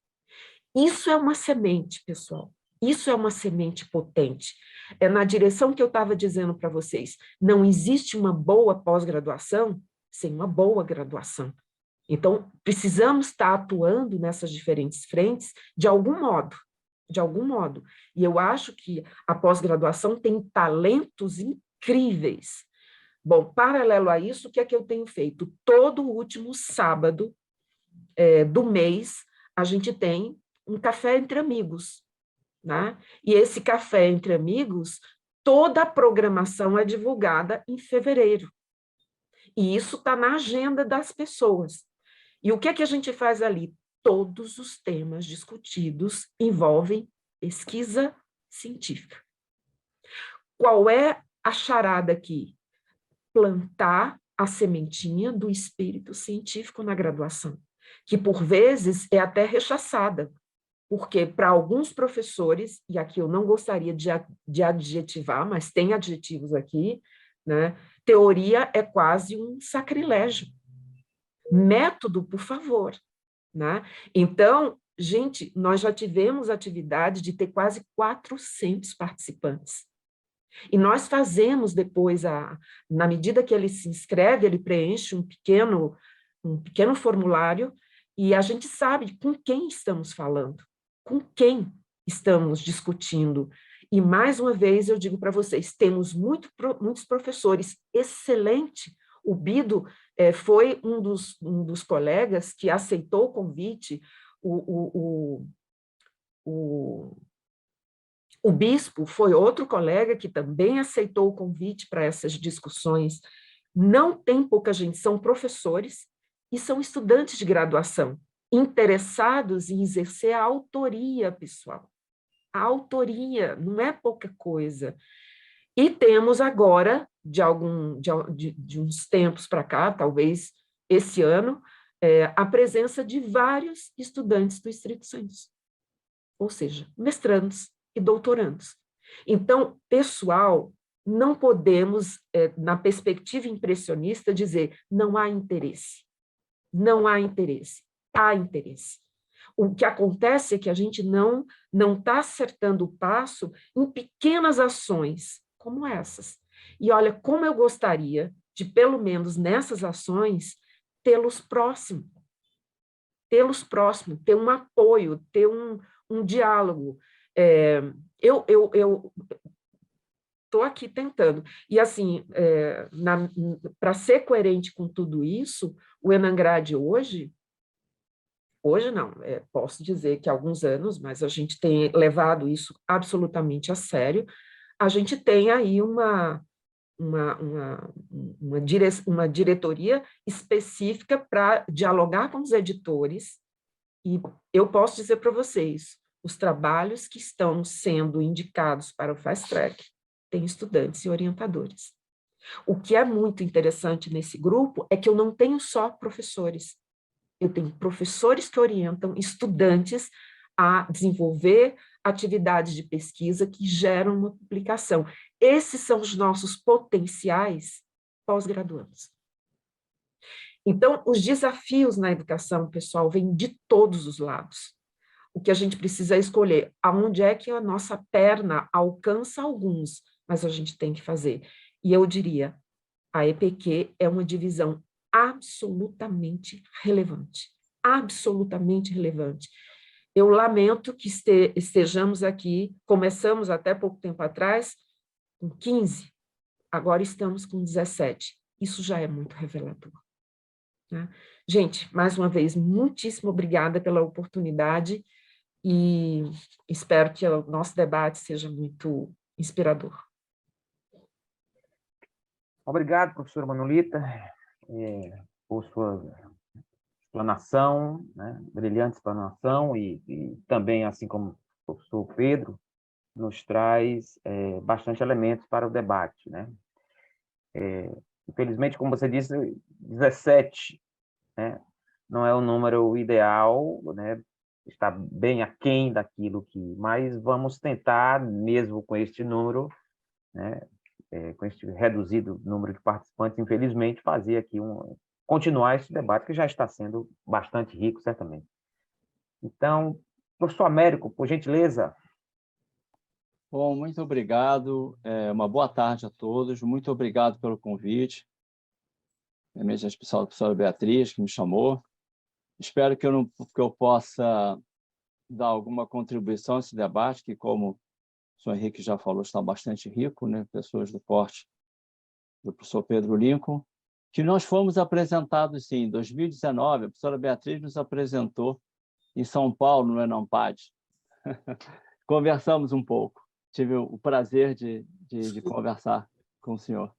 Isso é uma semente, pessoal. Isso é uma semente potente. É na direção que eu estava dizendo para vocês. Não existe uma boa pós-graduação sem uma boa graduação. Então, precisamos estar atuando nessas diferentes frentes de algum modo. De algum modo. E eu acho que a pós-graduação tem talentos incríveis. Bom, paralelo a isso, o que é que eu tenho feito? Todo último sábado do mês, a gente tem um café entre amigos, né? E esse café entre amigos, toda a programação é divulgada em fevereiro. E isso está na agenda das pessoas. E o que é que a gente faz ali? Todos os temas discutidos envolvem pesquisa científica. Qual é a charada aqui? Plantar a sementinha do espírito científico na graduação, que por vezes é até rechaçada, porque para alguns professores, e aqui eu não gostaria de adjetivar, mas tem adjetivos aqui, né? Teoria é quase um sacrilégio. Método, por favor. Né? Então, gente, nós já tivemos atividade de ter quase 400 participantes. E nós fazemos depois, na medida que ele se inscreve, ele preenche um pequeno formulário e a gente sabe com quem estamos falando, com quem estamos discutindo. E, mais uma vez, eu digo para vocês, temos muitos professores excelentes. O Bido foi um dos colegas que aceitou o convite, o Bispo foi outro colega que também aceitou o convite para essas discussões. Não tem pouca gente, são professores e são estudantes de graduação, interessados em exercer a autoria, pessoal. A autoria não é pouca coisa. E temos agora, de uns tempos para cá, talvez esse ano, a presença de vários estudantes do estrito sensu, ou seja, mestrandos e doutorandos. Então, pessoal, não podemos, na perspectiva impressionista, dizer não há interesse. Não há interesse. Há interesse. O que acontece é que a gente não está acertando o passo em pequenas ações como essas. E olha, como eu gostaria de, pelo menos nessas ações, tê-los próximo, ter um apoio, ter um diálogo. Eu estou aqui tentando. E, assim, para ser coerente com tudo isso, o Enangrade hoje não, posso dizer que há alguns anos, mas a gente tem levado isso absolutamente a sério, a gente tem aí uma diretoria específica para dialogar com os editores, e eu posso dizer para vocês, os trabalhos que estão sendo indicados para o Fast Track têm estudantes e orientadores. O que é muito interessante nesse grupo é que eu não tenho só professores, eu tenho professores que orientam estudantes a desenvolver atividades de pesquisa que geram uma publicação. Esses são os nossos potenciais pós-graduandos. Então, os desafios na educação, pessoal, vêm de todos os lados. o que a gente precisa é escolher aonde é que a nossa perna alcança alguns, mas a gente tem que fazer. E eu diria, a EPQ é uma divisão absolutamente relevante. Absolutamente relevante. Eu lamento que estejamos aqui, começamos até pouco tempo atrás, com 15, agora estamos com 17. Isso já é muito revelador. Né? Gente, mais uma vez, muitíssimo obrigada pela oportunidade e espero que o nosso debate seja muito inspirador. Obrigado, professora Manolita, por sua explanação, né? Brilhante explanação, e também, assim como o professor Pedro, nos traz bastante elementos para o debate. Né? Infelizmente, como você disse, 17, né? Não é o número ideal, né? Está bem aquém daquilo mas vamos tentar, mesmo com este número, né? Com este reduzido número de participantes, infelizmente, fazer aqui continuar esse debate, que já está sendo bastante rico, certamente. Então, professor Américo, por gentileza. Bom, muito obrigado. Uma boa tarde a todos. Muito obrigado pelo convite. Realmente, em especial a professora Beatriz, que me chamou. Espero que eu possa dar alguma contribuição a esse debate, que, como o professor Henrique já falou, está bastante rico, né? Pessoas do porte do professor Pedro Lincoln, que nós fomos apresentados, sim, em 2019. A professora Beatriz nos apresentou em São Paulo, no Enampad. Conversamos um pouco. Tive o prazer de conversar com o senhor.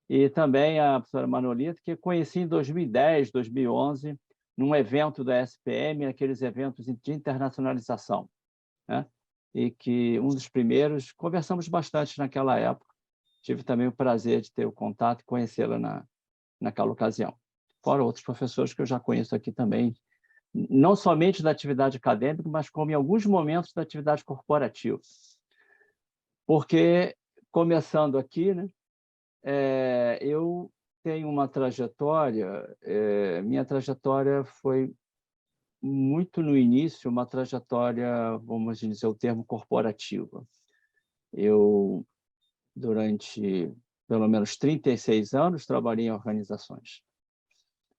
E também a professora Manolita, que eu conheci em 2010, 2011, num evento da SPM, aqueles eventos de internacionalização, né? E que um dos primeiros, conversamos bastante naquela época. Tive também o prazer de ter o contato e conhecê-la naquela ocasião. Fora outros professores que eu já conheço aqui também, não somente da atividade acadêmica, mas como em alguns momentos da atividade corporativa. Porque, começando aqui, né, eu tenho uma trajetória, minha trajetória foi muito no início, uma trajetória, vamos dizer o termo, corporativa. Eu, durante pelo menos 36 anos, trabalhei em organizações.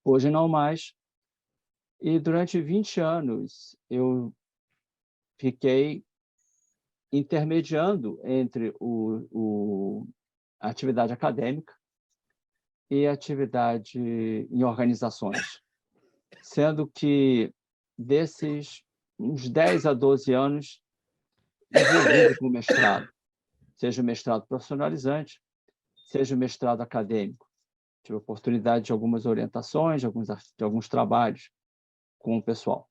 Hoje não mais. E durante 20 anos eu fiquei intermediando entre a atividade acadêmica e a atividade em organizações, sendo que desses uns 10 a 12 anos envolvido com o mestrado, seja o mestrado profissionalizante, seja o mestrado acadêmico. Tive a oportunidade de algumas orientações, de alguns trabalhos com o pessoal.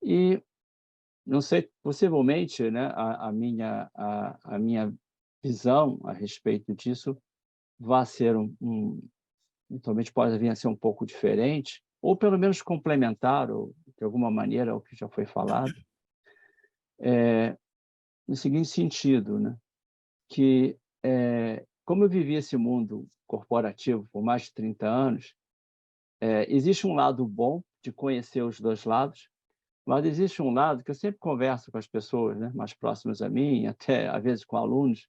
E, não sei, possivelmente, né, a minha visão a respeito disso vai ser eventualmente pode vir a ser um pouco diferente, ou pelo menos complementar, ou de alguma maneira, ao que já foi falado, no seguinte sentido, né, que, como eu vivi esse mundo corporativo por mais de 30 anos, existe um lado bom de conhecer os dois lados, mas existe um lado que eu sempre converso com as pessoas, né, mais próximas a mim, até às vezes com alunos.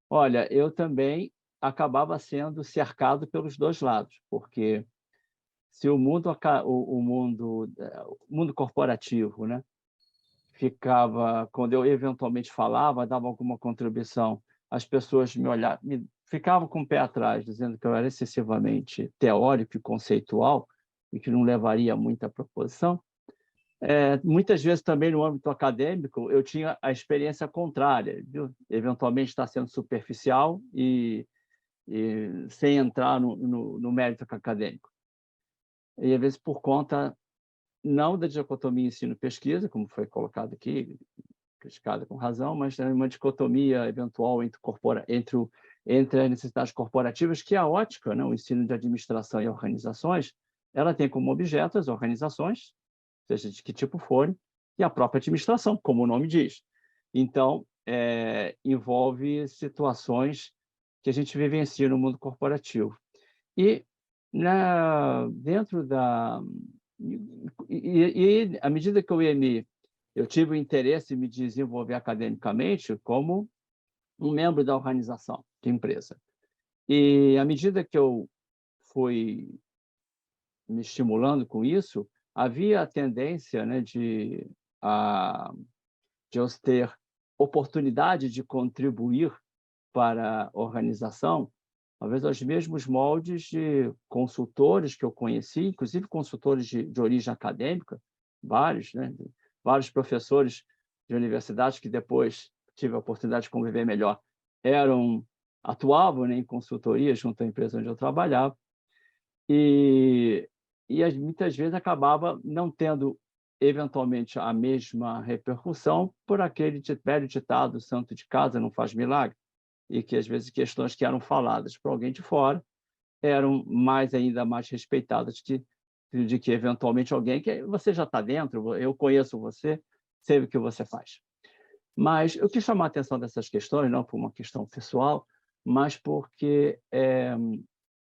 Olha, eu também acabava sendo cercado pelos dois lados, porque se o mundo corporativo, né, ficava, quando eu eventualmente falava, dava alguma contribuição, as pessoas me olhavam, ficavam com o pé atrás, dizendo que eu era excessivamente teórico e conceitual e que não levaria muita proposição. Muitas vezes também no âmbito acadêmico eu tinha a experiência contrária, viu? Eventualmente está sendo superficial e sem entrar no mérito acadêmico. E às vezes por conta não da dicotomia ensino-pesquisa, como foi colocado aqui, criticada com razão, mas uma dicotomia eventual entre as necessidades corporativas, que a ótica, né, o ensino de administração e organizações, ela tem como objeto as organizações, seja de que tipo forem, e a própria administração, como o nome diz. Então, envolve situações que a gente vivencia no mundo corporativo. E dentro da... E à medida que eu ia me Eu tive o interesse em me desenvolver academicamente como um membro da organização de empresa. E, à medida que eu fui me estimulando com isso, havia a tendência, né, de eu ter oportunidade de contribuir para a organização, talvez aos mesmos moldes de consultores que eu conheci, inclusive consultores de origem acadêmica, vários, né, vários professores de universidades que depois tive a oportunidade de conviver melhor, atuavam, né, em consultoria junto à empresa onde eu trabalhava, e muitas vezes acabava não tendo, eventualmente, a mesma repercussão por aquele velho ditado, santo de casa não faz milagre, e que, às vezes, questões que eram faladas por alguém de fora eram ainda mais respeitadas de que, eventualmente, alguém que você já está dentro, eu conheço você, sei o que você faz. Mas eu quis chamar a atenção dessas questões, não por uma questão pessoal, mas porque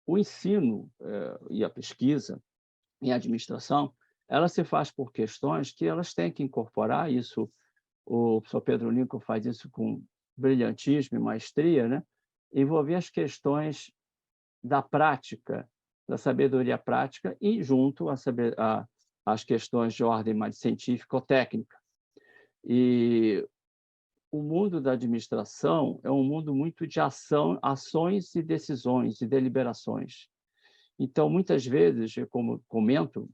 o ensino e a pesquisa em administração, ela se faz por questões que elas têm que incorporar isso. O professor Pedro Lincoln faz isso com brilhantismo e maestria, né? Envolver as questões da prática, da sabedoria prática e junto às questões de ordem mais científica ou técnica. E o mundo da administração é um mundo muito de ações e decisões e deliberações. Então, muitas vezes, como comento,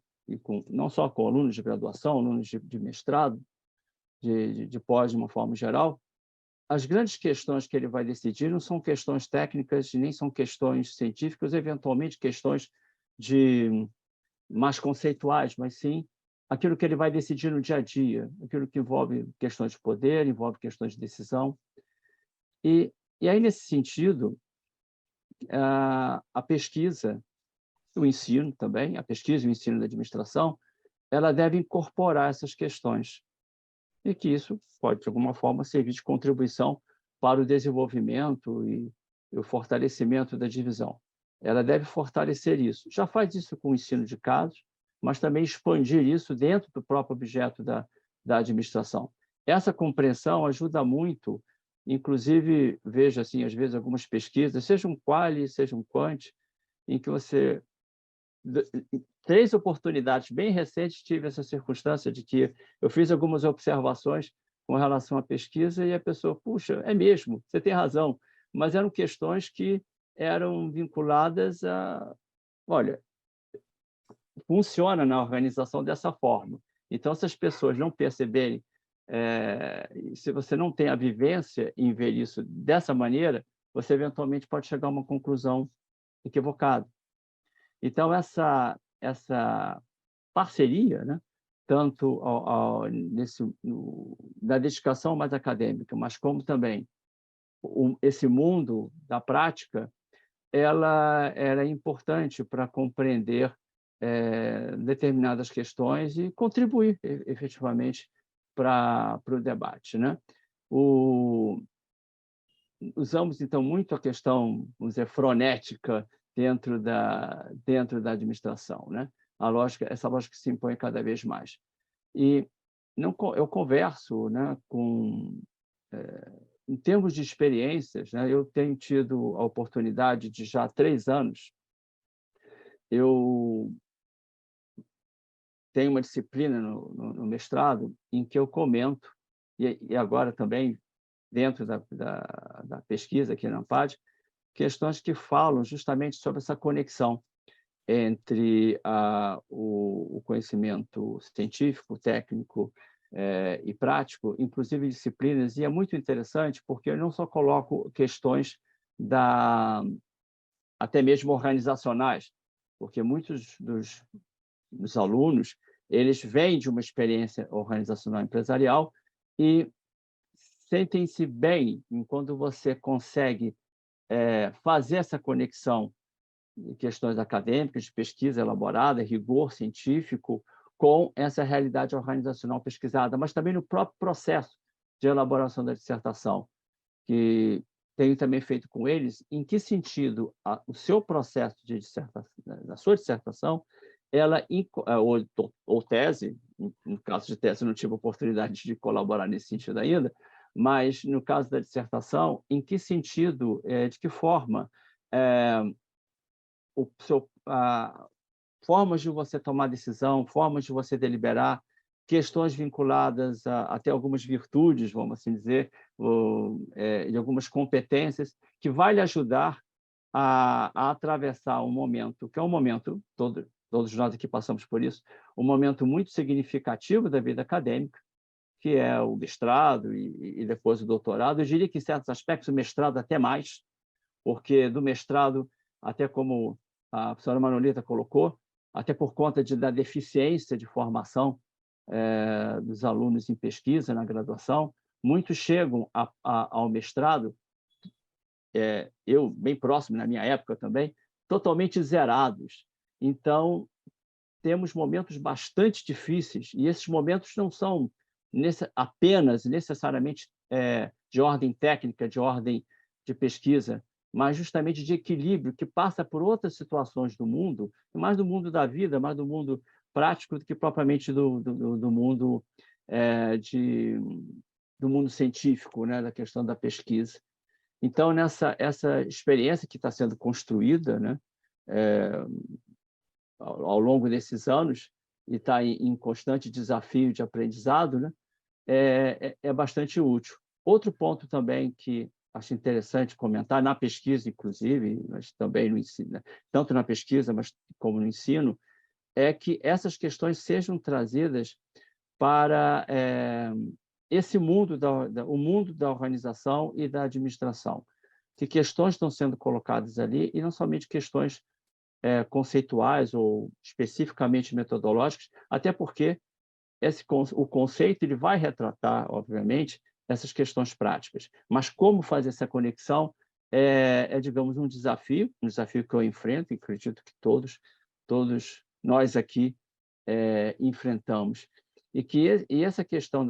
não só com alunos de graduação, alunos de mestrado, de pós, de uma forma geral, as grandes questões que ele vai decidir não são questões técnicas, nem são questões científicas, eventualmente questões mais conceituais, mas sim aquilo que ele vai decidir no dia a dia, aquilo que envolve questões de poder, envolve questões de decisão. E aí, nesse sentido, a pesquisa, o ensino também, a pesquisa e o ensino da administração, ela deve incorporar essas questões e que isso pode, de alguma forma, servir de contribuição para o desenvolvimento e o fortalecimento da divisão. Ela deve fortalecer isso. Já faz isso com o ensino de casos, mas também expandir isso dentro do próprio objeto da administração. Essa compreensão ajuda muito, inclusive, vejo, assim, às vezes, algumas pesquisas, seja um quali, seja um quant, em que você... 3 oportunidades bem recentes tive essa circunstância de que eu fiz algumas observações com relação à pesquisa e a pessoa, puxa, é mesmo, você tem razão, mas eram questões que eram vinculadas olha, funciona na organização dessa forma. Então, se as pessoas não perceberem, se você não tem a vivência em ver isso dessa maneira, você eventualmente pode chegar a uma conclusão equivocada. Então, essa parceria, né, tanto da dedicação mais acadêmica, mas como também esse mundo da prática, ela é importante para compreender determinadas questões e contribuir efetivamente para o debate, né? Usamos, então, muito a questão, vamos dizer, frenética dentro da administração, né? Essa lógica se impõe cada vez mais. E eu converso, né, em termos de experiências, né, eu tenho tido a oportunidade de, já há 3 anos, eu tenho uma disciplina no mestrado em que eu comento, e agora também dentro da pesquisa aqui na ANPAD, questões que falam justamente sobre essa conexão entre o conhecimento científico, técnico e prático, inclusive disciplinas, e é muito interessante porque eu não só coloco questões até mesmo organizacionais, porque muitos dos alunos, eles vêm de uma experiência organizacional empresarial e sentem-se bem quando você consegue fazer essa conexão de questões acadêmicas, de pesquisa elaborada, rigor científico, com essa realidade organizacional pesquisada, mas também no próprio processo de elaboração da dissertação, que tenho também feito com eles, em que sentido o seu processo de dissertação, da sua dissertação, ela, ou tese, no caso de tese, eu não tive oportunidade de colaborar nesse sentido ainda, mas no caso da dissertação, em que sentido, de que forma, formas de você tomar decisão, formas de você deliberar, questões vinculadas a até algumas virtudes, vamos assim dizer, e algumas competências, que vai lhe ajudar a atravessar um momento, que é um momento, todos nós aqui passamos por isso, um momento muito significativo da vida acadêmica, que é o mestrado e depois o doutorado. Eu diria que, em certos aspectos, o mestrado até mais, porque do mestrado, até como a professora Manolita colocou, até por conta da deficiência de formação dos alunos em pesquisa na graduação, muitos chegam ao mestrado, eu bem próximo, na minha época também, totalmente zerados. Então, temos momentos bastante difíceis, e esses momentos não são apenas, necessariamente, de ordem técnica, de ordem de pesquisa, mas justamente de equilíbrio, que passa por outras situações do mundo, mais do mundo da vida, mais do mundo prático do que propriamente do mundo do mundo científico, né, da questão da pesquisa. Então, essa experiência que está sendo construída, né, ao longo desses anos, e está em constante desafio de aprendizado, né, é bastante útil. Outro ponto também que acho interessante comentar, na pesquisa, inclusive, mas também no ensino, né, tanto na pesquisa mas como no ensino, é que essas questões sejam trazidas para esse mundo o mundo da organização e da administração. Que questões estão sendo colocadas ali, e não somente questões conceituais ou especificamente metodológicas, até porque o conceito ele vai retratar, obviamente, essas questões práticas. Mas como fazer essa conexão digamos, um desafio que eu enfrento, e acredito que todos nós aqui enfrentamos. E essa questão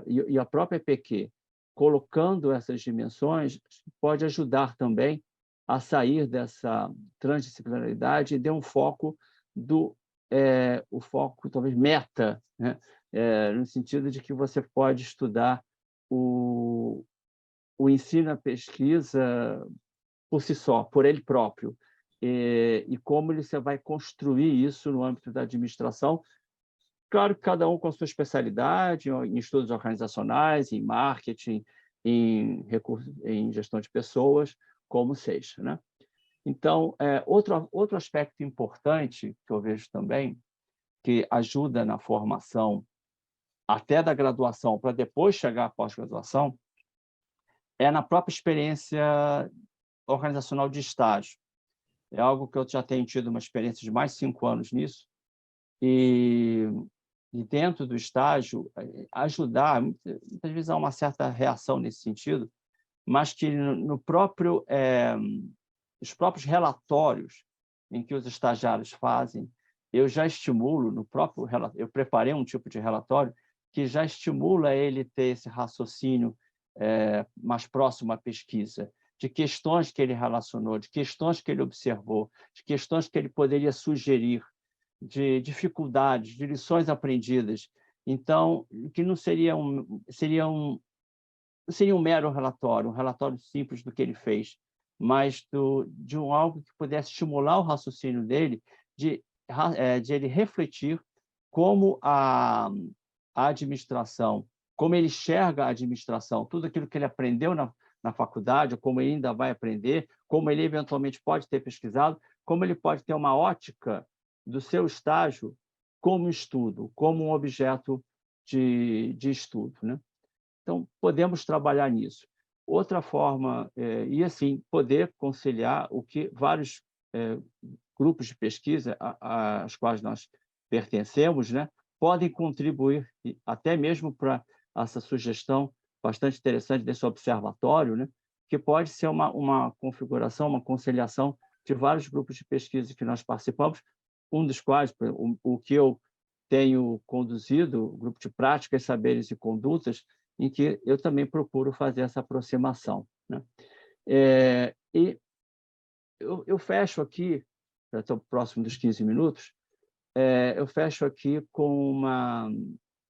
e a própria PQ, colocando essas dimensões, pode ajudar também a sair dessa transdisciplinaridade e dar um foco o foco talvez meta, né? No sentido de que você pode estudar o ensino, a pesquisa por si só, por ele próprio, e como você vai construir isso no âmbito da administração. Claro que cada um com a sua especialidade, em estudos organizacionais, em marketing, em gestão de pessoas, como seja, né? Então, outro aspecto importante que eu vejo também, que ajuda na formação até da graduação para depois chegar à pós-graduação, é na própria experiência organizacional de estágio. É algo que eu já tenho tido uma experiência de mais de 5 anos nisso, e dentro do estágio, ajudar, muitas vezes há uma certa reação nesse sentido, mas que os próprios relatórios em que os estagiários fazem, eu já estimulo, eu preparei um tipo de relatório que já estimula ele ter esse raciocínio mais próximo à pesquisa, de questões que ele relacionou, de questões que ele observou, de questões que ele poderia sugerir, de dificuldades, de lições aprendidas. Então, que não seria um mero relatório, um relatório simples do que ele fez, mas de algo que pudesse estimular o raciocínio dele, de ele refletir como a administração, como ele enxerga a administração, tudo aquilo que ele aprendeu na faculdade, como ele ainda vai aprender, como ele eventualmente pode ter pesquisado, como ele pode ter uma ótica do seu estágio como estudo, como um objeto de estudo, né? Então, podemos trabalhar nisso. Outra forma, e assim, poder conciliar o que vários grupos de pesquisa aos quais nós pertencemos, né, podem contribuir, até mesmo para essa sugestão bastante interessante desse observatório, né, que pode ser uma configuração, uma conciliação de vários grupos de pesquisa que nós participamos, um dos quais, o que eu tenho conduzido, o grupo de práticas, saberes e condutas, em que eu também procuro fazer essa aproximação, né? E eu fecho aqui, já estou próximo dos 15 minutos, eu fecho aqui com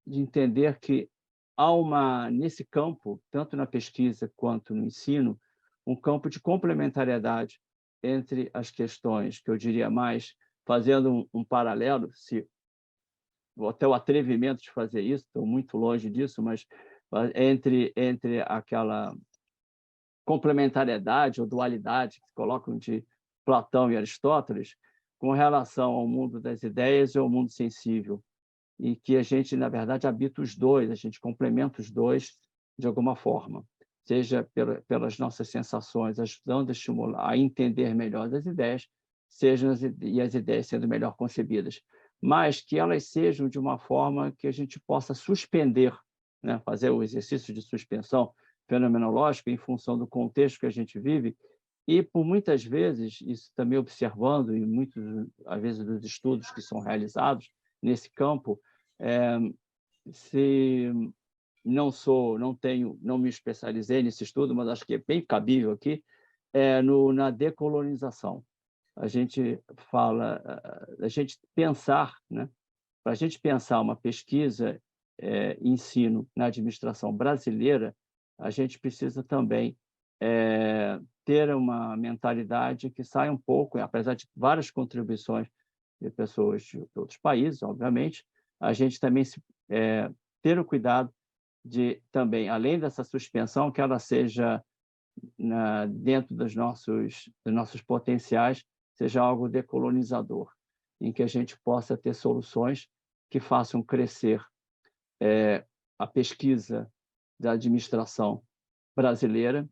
de entender que há nesse campo, tanto na pesquisa quanto no ensino, um campo de complementariedade entre as questões, que eu diria mais, fazendo um paralelo, vou até o atrevimento de fazer isso, estou muito longe disso, mas entre aquela complementariedade ou dualidade que colocam de Platão e Aristóteles, com relação ao mundo das ideias e ao mundo sensível, e que a gente, na verdade, habita os dois, a gente complementa os dois de alguma forma, seja pelas nossas sensações, ajudando a estimular, a entender melhor as ideias, e as ideias sendo melhor concebidas, mas que elas sejam de uma forma que a gente possa suspender, né? Fazer o exercício de suspensão fenomenológica em função do contexto que a gente vive, e, por muitas vezes, isso também observando em muitos, às vezes, dos estudos que são realizados nesse campo, se não me especializei nesse estudo, mas acho que é bem cabível aqui, na decolonização. A gente fala, a gente pensar, né? Para a gente pensar uma pesquisa, ensino na administração brasileira, a gente precisa também ter uma mentalidade que saia um pouco, apesar de várias contribuições de pessoas de outros países, obviamente, a gente também ter o cuidado de também, além dessa suspensão, que ela seja dentro dos nossos potenciais, seja algo decolonizador, em que a gente possa ter soluções que façam crescer a pesquisa da administração brasileira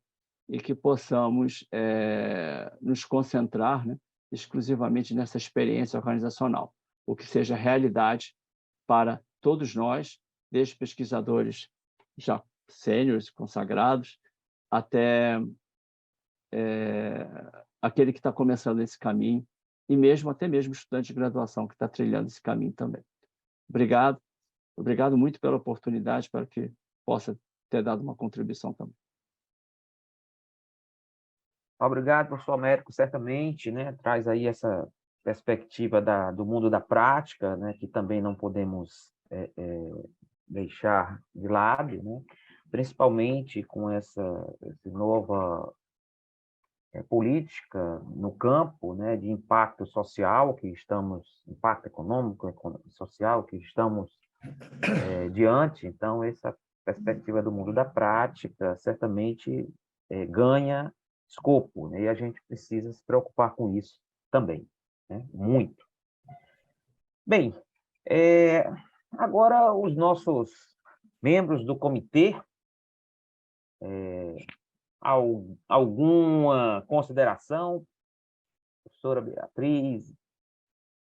e que possamos nos concentrar, né, exclusivamente nessa experiência organizacional, o que seja realidade para todos nós, desde pesquisadores já sêniores, consagrados, até aquele que está começando esse caminho, e até mesmo estudante de graduação que está trilhando esse caminho também. Obrigado muito pela oportunidade, para que possa ter dado uma contribuição também. Obrigado, professor Américo, certamente, né, traz aí essa perspectiva do mundo da prática, né, que também não podemos deixar de lado, né, principalmente com essa nova política no campo, né, de impacto social impacto econômico, social que estamos diante. Então, essa perspectiva do mundo da prática certamente ganha escopo, né, e a gente precisa se preocupar com isso também, né, muito. Bem, agora os nossos membros do comitê, alguma consideração? Professora Beatriz,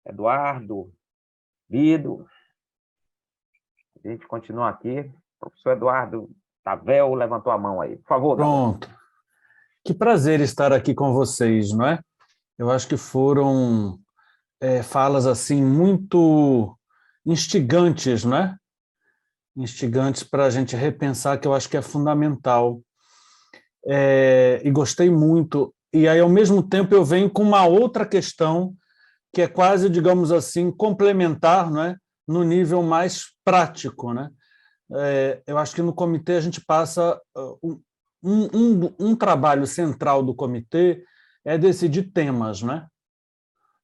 Eduardo, Lido. A gente continua aqui. Professor Eduardo Tavel levantou a mão aí. Por favor. Pronto. Que prazer estar aqui com vocês, não é? Eu acho que foram falas assim muito instigantes, não é? Instigantes para a gente repensar, que eu acho que é fundamental. E gostei muito. E aí, ao mesmo tempo, eu venho com uma outra questão que é quase, digamos assim, complementar, não é? No nível mais prático, né? Eu acho que no comitê a gente passa um trabalho central do comitê é decidir temas, né?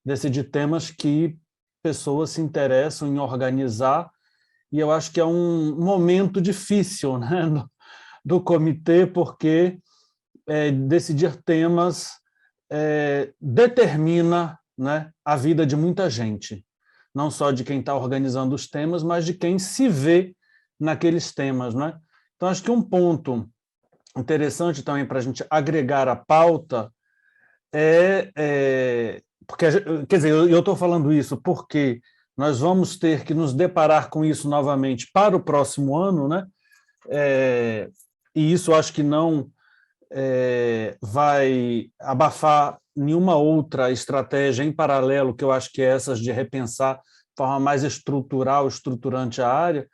Decidir temas que pessoas se interessam em organizar, e eu acho que é um momento difícil, né, do comitê, porque decidir temas determina, né, a vida de muita gente, não só de quem está organizando os temas, mas de quem se vê naqueles temas, né? Então, acho que um ponto interessante também para a gente agregar a pauta porque, quer dizer, eu estou falando isso porque nós vamos ter que nos deparar com isso novamente para o próximo ano, né? E isso acho que não vai abafar nenhuma outra estratégia em paralelo, que eu acho que é essas de repensar de forma mais estrutural, estruturante a área,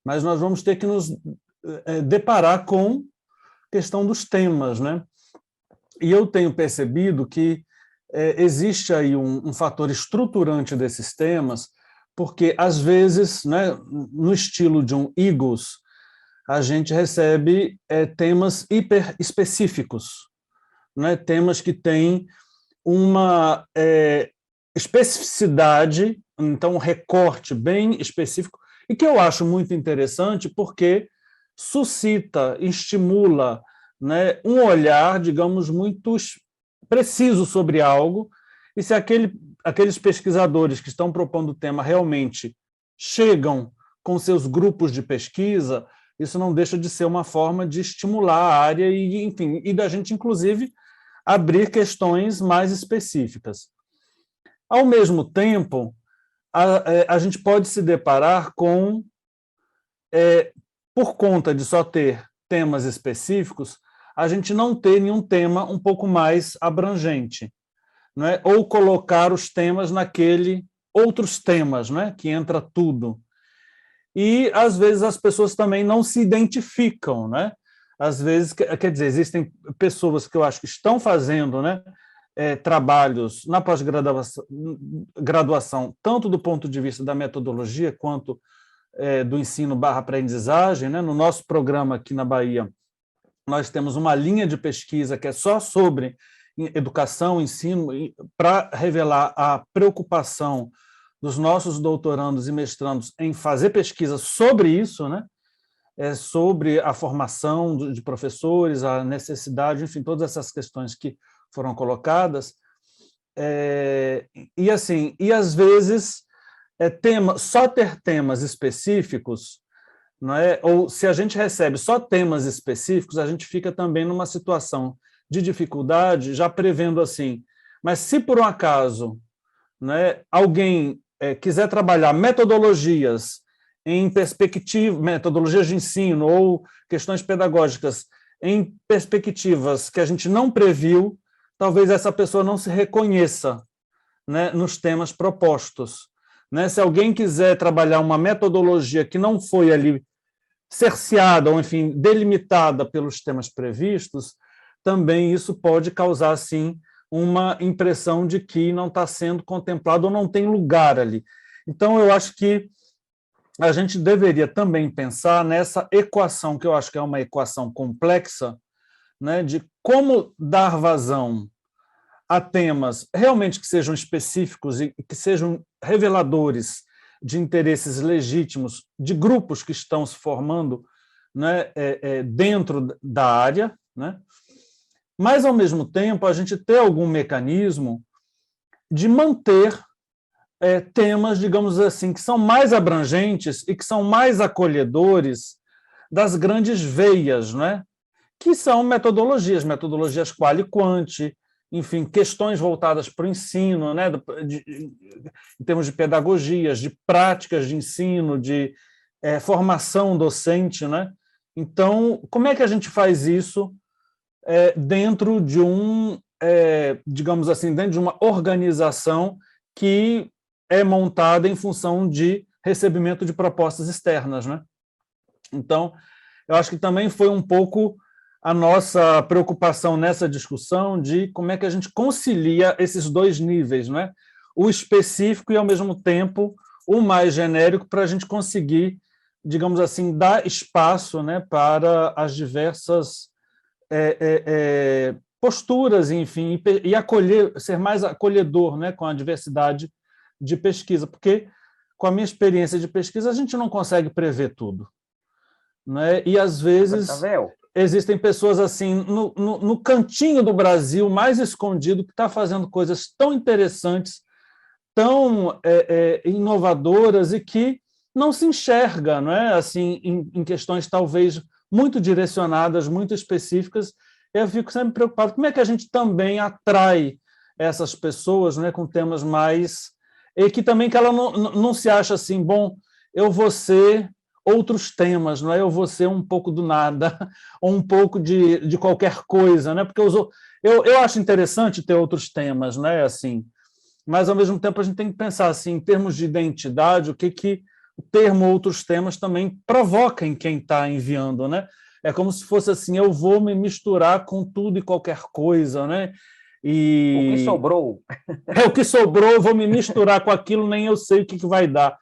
mas nós vamos ter que nos deparar com a questão dos temas, né? E eu tenho percebido que existe aí um fator estruturante desses temas, porque, às vezes, né, no estilo de um Eagles, a gente recebe temas hiper específicos, né, temas que têm uma especificidade, então um recorte bem específico, e que eu acho muito interessante porque suscita, estimula, né, um olhar, digamos, muito preciso sobre algo, e se aqueles pesquisadores que estão propondo o tema realmente chegam com seus grupos de pesquisa, isso não deixa de ser uma forma de estimular a área e, enfim, e da gente, inclusive, abrir questões mais específicas. Ao mesmo tempo, a gente pode se deparar com, por conta de só ter temas específicos, a gente não ter nenhum tema um pouco mais abrangente, não é? Ou colocar os temas naquele outros temas, não é? Que entra tudo. E, às vezes, as pessoas também não se identificam, né? Às vezes, quer dizer, existem pessoas que eu acho que estão fazendo, né, trabalhos na pós-graduação, tanto do ponto de vista da metodologia quanto do ensino/aprendizagem, né? No nosso programa aqui na Bahia, nós temos uma linha de pesquisa que é só sobre educação, ensino, para revelar a preocupação dos nossos doutorandos e mestrandos em fazer pesquisa sobre isso, né? Sobre a formação de professores, a necessidade, enfim, todas essas questões que foram colocadas. E, assim, e às vezes, só ter temas específicos, não é? Ou se a gente recebe só temas específicos, a gente fica também numa situação de dificuldade, já prevendo assim, mas se por um acaso, né, alguém quiser trabalhar metodologias em perspectiva, metodologias de ensino ou questões pedagógicas em perspectivas que a gente não previu, talvez essa pessoa não se reconheça, né, nos temas propostos, né? Se alguém quiser trabalhar uma metodologia que não foi ali cerceada ou, enfim, delimitada pelos temas previstos, também isso pode causar, assim, uma impressão de que não está sendo contemplado ou não tem lugar ali. Então, eu acho que a gente deveria também pensar nessa equação, que eu acho que é uma equação complexa, né, de como dar vazão a temas realmente que sejam específicos e que sejam reveladores de interesses legítimos de grupos que estão se formando, né, dentro da área, né, mas, ao mesmo tempo, a gente ter algum mecanismo de manter temas, digamos assim, que são mais abrangentes e que são mais acolhedores das grandes veias, né? Que são metodologias quali e quanti, enfim, questões voltadas para o ensino, né? Em termos de pedagogias, de práticas de ensino, de formação docente, né? Então, como é que a gente faz isso dentro de digamos assim, dentro de uma organização que é montada em função de recebimento de propostas externas, né? Então, eu acho que também foi um pouco a nossa preocupação nessa discussão de como é que a gente concilia esses dois níveis, né? O específico e, ao mesmo tempo, o mais genérico, para a gente conseguir, digamos assim, dar espaço, né, para as diversas posturas, enfim, e acolher, ser mais acolhedor, né, com a diversidade de pesquisa, porque, com a minha experiência de pesquisa, a gente não consegue prever tudo, né? E, às vezes, existem pessoas assim no cantinho do Brasil, mais escondido, que está fazendo coisas tão interessantes, tão inovadoras e que não se enxerga, não é? Assim, em questões talvez muito direcionadas, muito específicas. Eu fico sempre preocupado como é que a gente também atrai essas pessoas, né, com temas mais... E que também que ela não se acha assim, bom, eu vou ser outros temas, não é? Eu vou ser um pouco do nada, ou um pouco de qualquer coisa, né? Porque eu acho interessante ter outros temas, né? Assim, mas, ao mesmo tempo, a gente tem que pensar assim, em termos de identidade, o que o termo outros temas também provoca em quem está enviando, né? É como se fosse assim, eu vou me misturar com tudo e qualquer coisa, né? O que sobrou. O que sobrou, eu vou me misturar com aquilo, nem eu sei o que vai dar.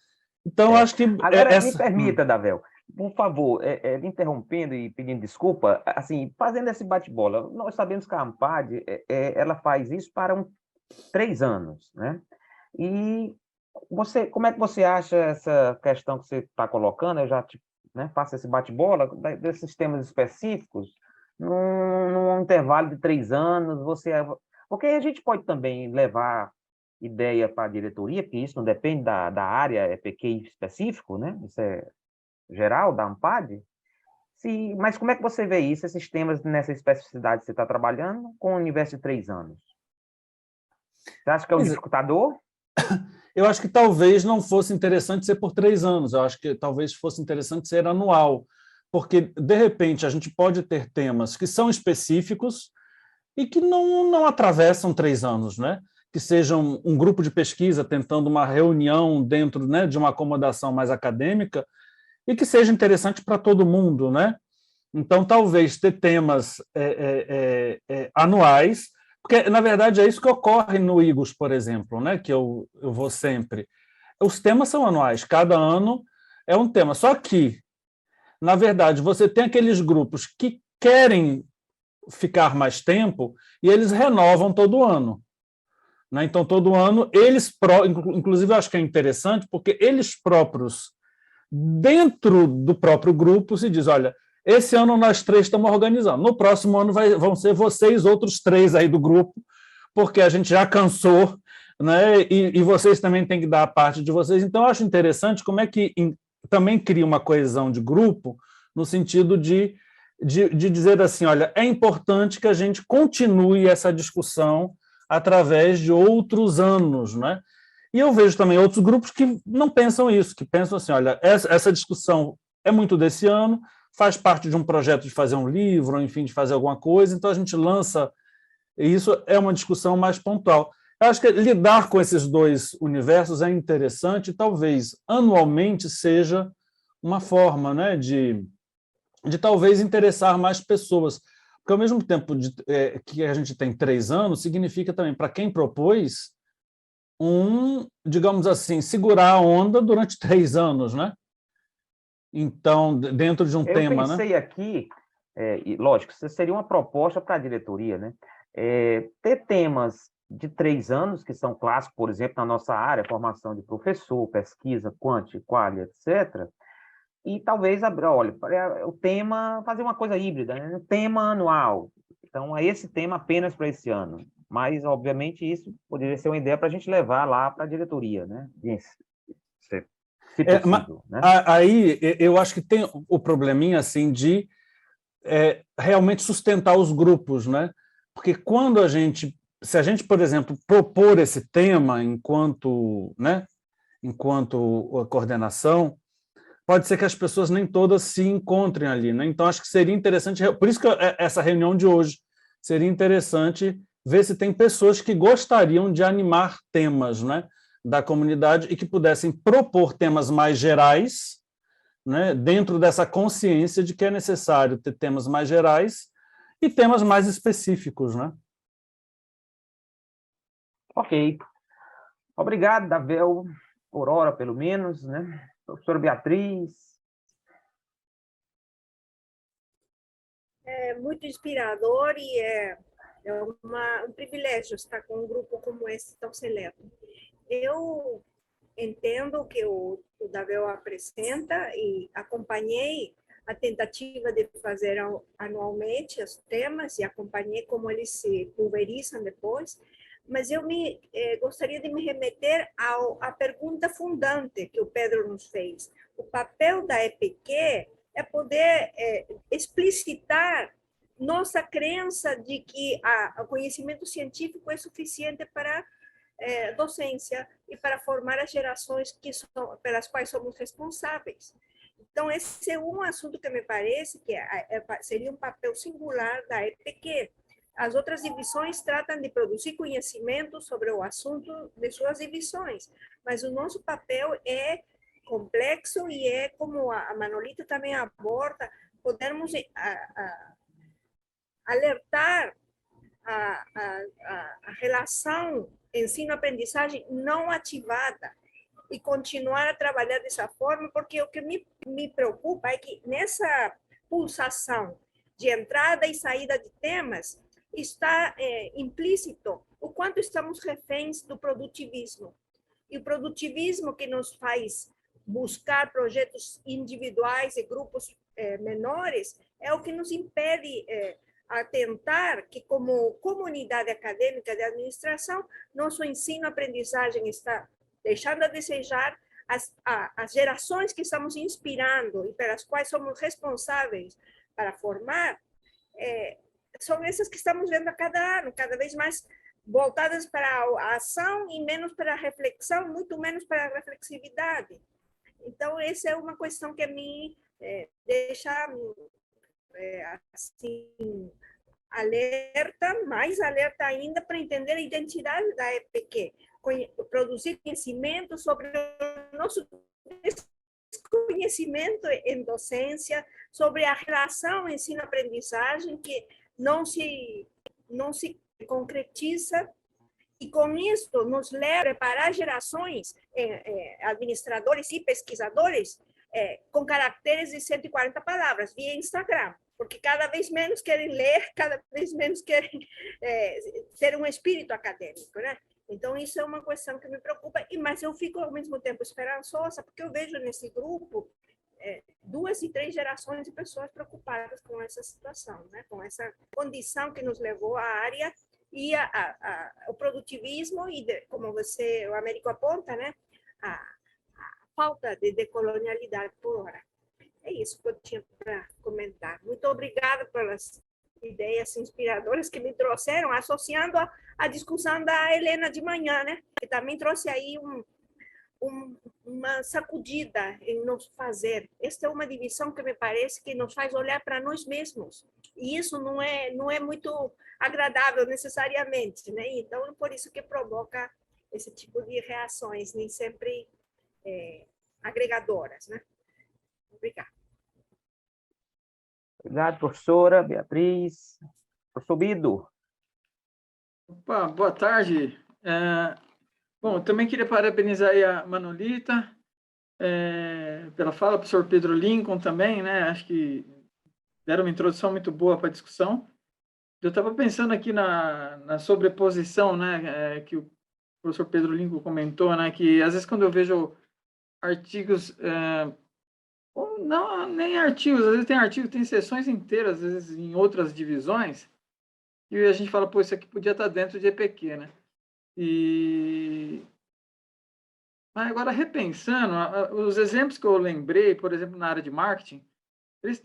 Então, acho que Agora, me permita, Davel, por favor, me interrompendo e pedindo desculpa, assim, fazendo esse bate-bola, nós sabemos que a AMPAD, ela faz isso para 3 anos, né? E como é que você acha essa questão que você está colocando? Eu já né, faço esse bate-bola desses temas específicos, num intervalo de 3 anos, porque a gente pode também levar ideia para a diretoria, porque isso não depende da área EPQ específico, né? Isso é geral, da AMPAD. Mas como é que você vê isso, esses temas nessa especificidade que você está trabalhando, com o universo de 3 anos? Você acha que é um dificultador? Eu acho que talvez não fosse interessante ser por 3 anos, eu acho que talvez fosse interessante ser anual, porque, de repente, a gente pode ter temas que são específicos e que não atravessam 3 anos, né? Que sejam um grupo de pesquisa tentando uma reunião dentro, né, de uma acomodação mais acadêmica e que seja interessante para todo mundo, né? Então, talvez ter temas anuais, porque, na verdade, é isso que ocorre no IGOS, por exemplo, né? Que eu vou sempre. Os temas são anuais, cada ano é um tema. Só que, na verdade, você tem aqueles grupos que querem ficar mais tempo e eles renovam todo ano. Né? Então, todo ano, inclusive, eu acho que é interessante, porque eles próprios, dentro do próprio grupo, se diz, olha, esse ano nós 3 estamos organizando, no próximo ano vão ser vocês, outros 3 aí do grupo, porque a gente já cansou, né? E vocês também têm que dar a parte de vocês. Então, eu acho interessante como é que também cria uma coesão de grupo, no sentido de dizer assim, olha, é importante que a gente continue essa discussão através de outros anos, né? E eu vejo também outros grupos que não pensam isso, que pensam assim, olha, essa discussão é muito desse ano, faz parte de um projeto de fazer um livro, enfim, de fazer alguma coisa, então a gente lança, e isso é uma discussão mais pontual. Eu acho que lidar com esses 2 universos é interessante, e talvez anualmente seja uma forma, né, de talvez interessar mais pessoas. Porque, ao mesmo tempo que a gente tem 3 anos, significa também, para quem propôs, digamos assim, segurar a onda durante 3 anos, né? Então, dentro de um tema, né? Eu pensei aqui, e lógico, isso seria uma proposta para a diretoria, né? Ter temas de 3 anos, que são clássicos, por exemplo, na nossa área, formação de professor, pesquisa, quanti, quali, etc., e talvez, olha, o tema, fazer uma coisa híbrida, né? Um tema anual. Então, é esse tema apenas para esse ano. Mas, obviamente, isso poderia ser uma ideia para a gente levar lá para a diretoria, né? Se possível, né? Aí, eu acho que tem o probleminha, assim, de realmente sustentar os grupos, né? Porque se a gente, por exemplo, propor esse tema enquanto coordenação, pode ser que as pessoas nem todas se encontrem ali, né? Então, acho que seria interessante, por isso que essa reunião de hoje, seria interessante ver se tem pessoas que gostariam de animar temas, né, da comunidade e que pudessem propor temas mais gerais, né, dentro dessa consciência de que é necessário ter temas mais gerais e temas mais específicos, né? Ok. Obrigado, Davel, por hora, pelo menos, né? Professora Beatriz. É muito inspirador e é um privilégio estar com um grupo como esse tão seleto. Eu entendo o que o Davel apresenta e acompanhei a tentativa de fazer anualmente os temas e acompanhei como eles se pulverizam depois, mas eu gostaria de me remeter à pergunta fundante que o Pedro nos fez. O papel da EPQ é poder explicitar nossa crença de que o conhecimento científico é suficiente para docência e para formar as gerações pelas quais somos responsáveis. Então, esse é um assunto que me parece que seria um papel singular da EPQ. As outras divisões tratam de produzir conhecimento sobre o assunto de suas divisões, mas o nosso papel é complexo e é, como a Manolita também aborda, podermos alertar a relação ensino-aprendizagem não ativada e continuar a trabalhar dessa forma, porque o que me preocupa é que nessa pulsação de entrada e saída de temas está implícito o quanto estamos reféns do produtivismo. E o produtivismo que nos faz buscar projetos individuais e grupos menores é o que nos impede a tentar que, como comunidade acadêmica de administração, nosso ensino-aprendizagem está deixando a desejar, as gerações que estamos inspirando e pelas quais somos responsáveis para formar, são essas que estamos vendo a cada ano, cada vez mais voltadas para a ação e menos para a reflexão, muito menos para a reflexividade. Então, essa é uma questão que me deixa assim, alerta, mais alerta ainda para entender a identidade da EPQ, produzir conhecimento sobre o nosso conhecimento em docência, sobre a relação ensino-aprendizagem que não se concretiza, e com isso nos leva a preparar gerações, administradores e pesquisadores, com caracteres de 140 palavras, via Instagram, porque cada vez menos querem ler, cada vez menos querem ter um espírito acadêmico, né? Então, isso é uma questão que me preocupa, mas eu fico, ao mesmo tempo, esperançosa, porque eu vejo nesse grupo 2 e 3 gerações de pessoas preocupadas com essa situação, né? Com essa condição que nos levou à área e o produtivismo e, como o Américo aponta, né? A falta de decolonialidade por hora. É isso que eu tinha para comentar. Muito obrigada pelas ideias inspiradoras que me trouxeram, associando a discussão da Helena de manhã, né? Que também trouxe aí uma sacudida em nos fazer. Esta é uma divisão que me parece que nos faz olhar para nós mesmos. E isso não é muito agradável necessariamente, né? Então, é por isso que provoca esse tipo de reações, nem sempre agregadoras, né? Obrigada. Obrigado, professora Beatriz. Professor Bido. Opa, boa tarde. Bom, eu também queria parabenizar aí a Manolita pela fala, o professor Pedro Lincoln também, né? Acho que deram uma introdução muito boa para a discussão. Eu estava pensando aqui na sobreposição, né? Que o professor Pedro Lincoln comentou, né? Que às vezes quando eu vejo artigos, ou não, nem artigos, às vezes tem artigos, tem sessões inteiras, às vezes em outras divisões, e a gente fala, pô, isso aqui podia estar dentro de EPQ, né? Mas agora, repensando, os exemplos que eu lembrei, por exemplo, na área de marketing,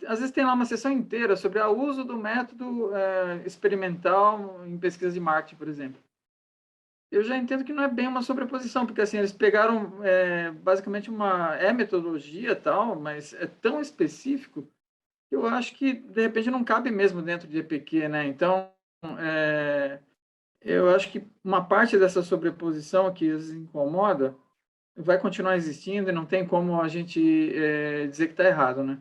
às vezes tem lá uma sessão inteira sobre o uso do método experimental em pesquisa de marketing, por exemplo. Eu já entendo que não é bem uma sobreposição, porque assim, eles pegaram basicamente uma metodologia tal, mas é tão específico que eu acho que, de repente, não cabe mesmo dentro de EPQ, né? Então, eu acho que uma parte dessa sobreposição que os incomoda vai continuar existindo e não tem como a gente dizer que está errado, né?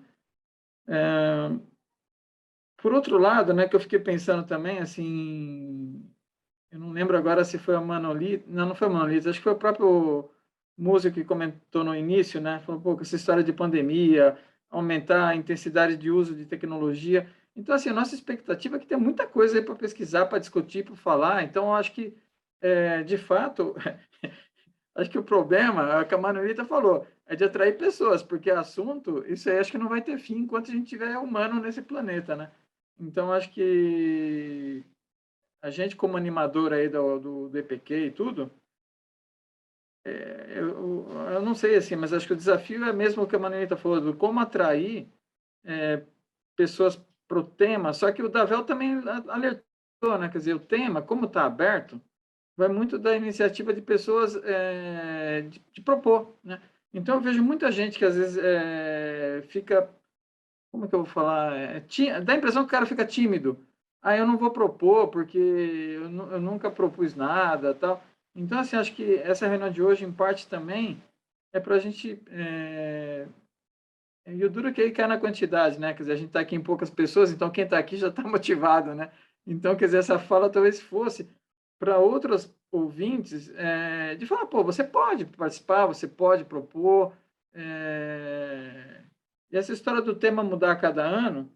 Por outro lado, né, que eu fiquei pensando também, assim, eu não lembro agora se foi a Manolita, não foi a Manolita, acho que foi o próprio músico que comentou no início, né, falou, pô, com essa história de pandemia, aumentar a intensidade de uso de tecnologia. Então, assim, a nossa expectativa é que tem muita coisa aí para pesquisar, para discutir, para falar. Então, eu acho que, de fato, acho que o problema, que a Manolita falou, é de atrair pessoas, porque assunto, isso aí acho que não vai ter fim enquanto a gente tiver humano nesse planeta, né? Então, acho que a gente, como animador aí do EPQ e tudo, eu não sei assim, mas acho que o desafio é mesmo o que a Manolita falou, do como atrair pessoas para o tema, só que o Davel também alertou, né? Quer dizer, o tema, como está aberto, vai muito da iniciativa de pessoas de propor, né? Então, eu vejo muita gente que, às vezes, fica... Como é que eu vou falar? Dá a impressão que o cara fica tímido. Eu não vou propor, porque eu nunca propus nada, tal. Então, assim, acho que essa reunião de hoje, em parte, também é para a gente... E o duro que aí cai na quantidade, né? Quer dizer, a gente está aqui em poucas pessoas, então quem está aqui já está motivado, né? Então, quer dizer, essa fala talvez fosse para outros ouvintes, de falar, pô, você pode participar, você pode propor. E essa história do tema mudar a cada ano,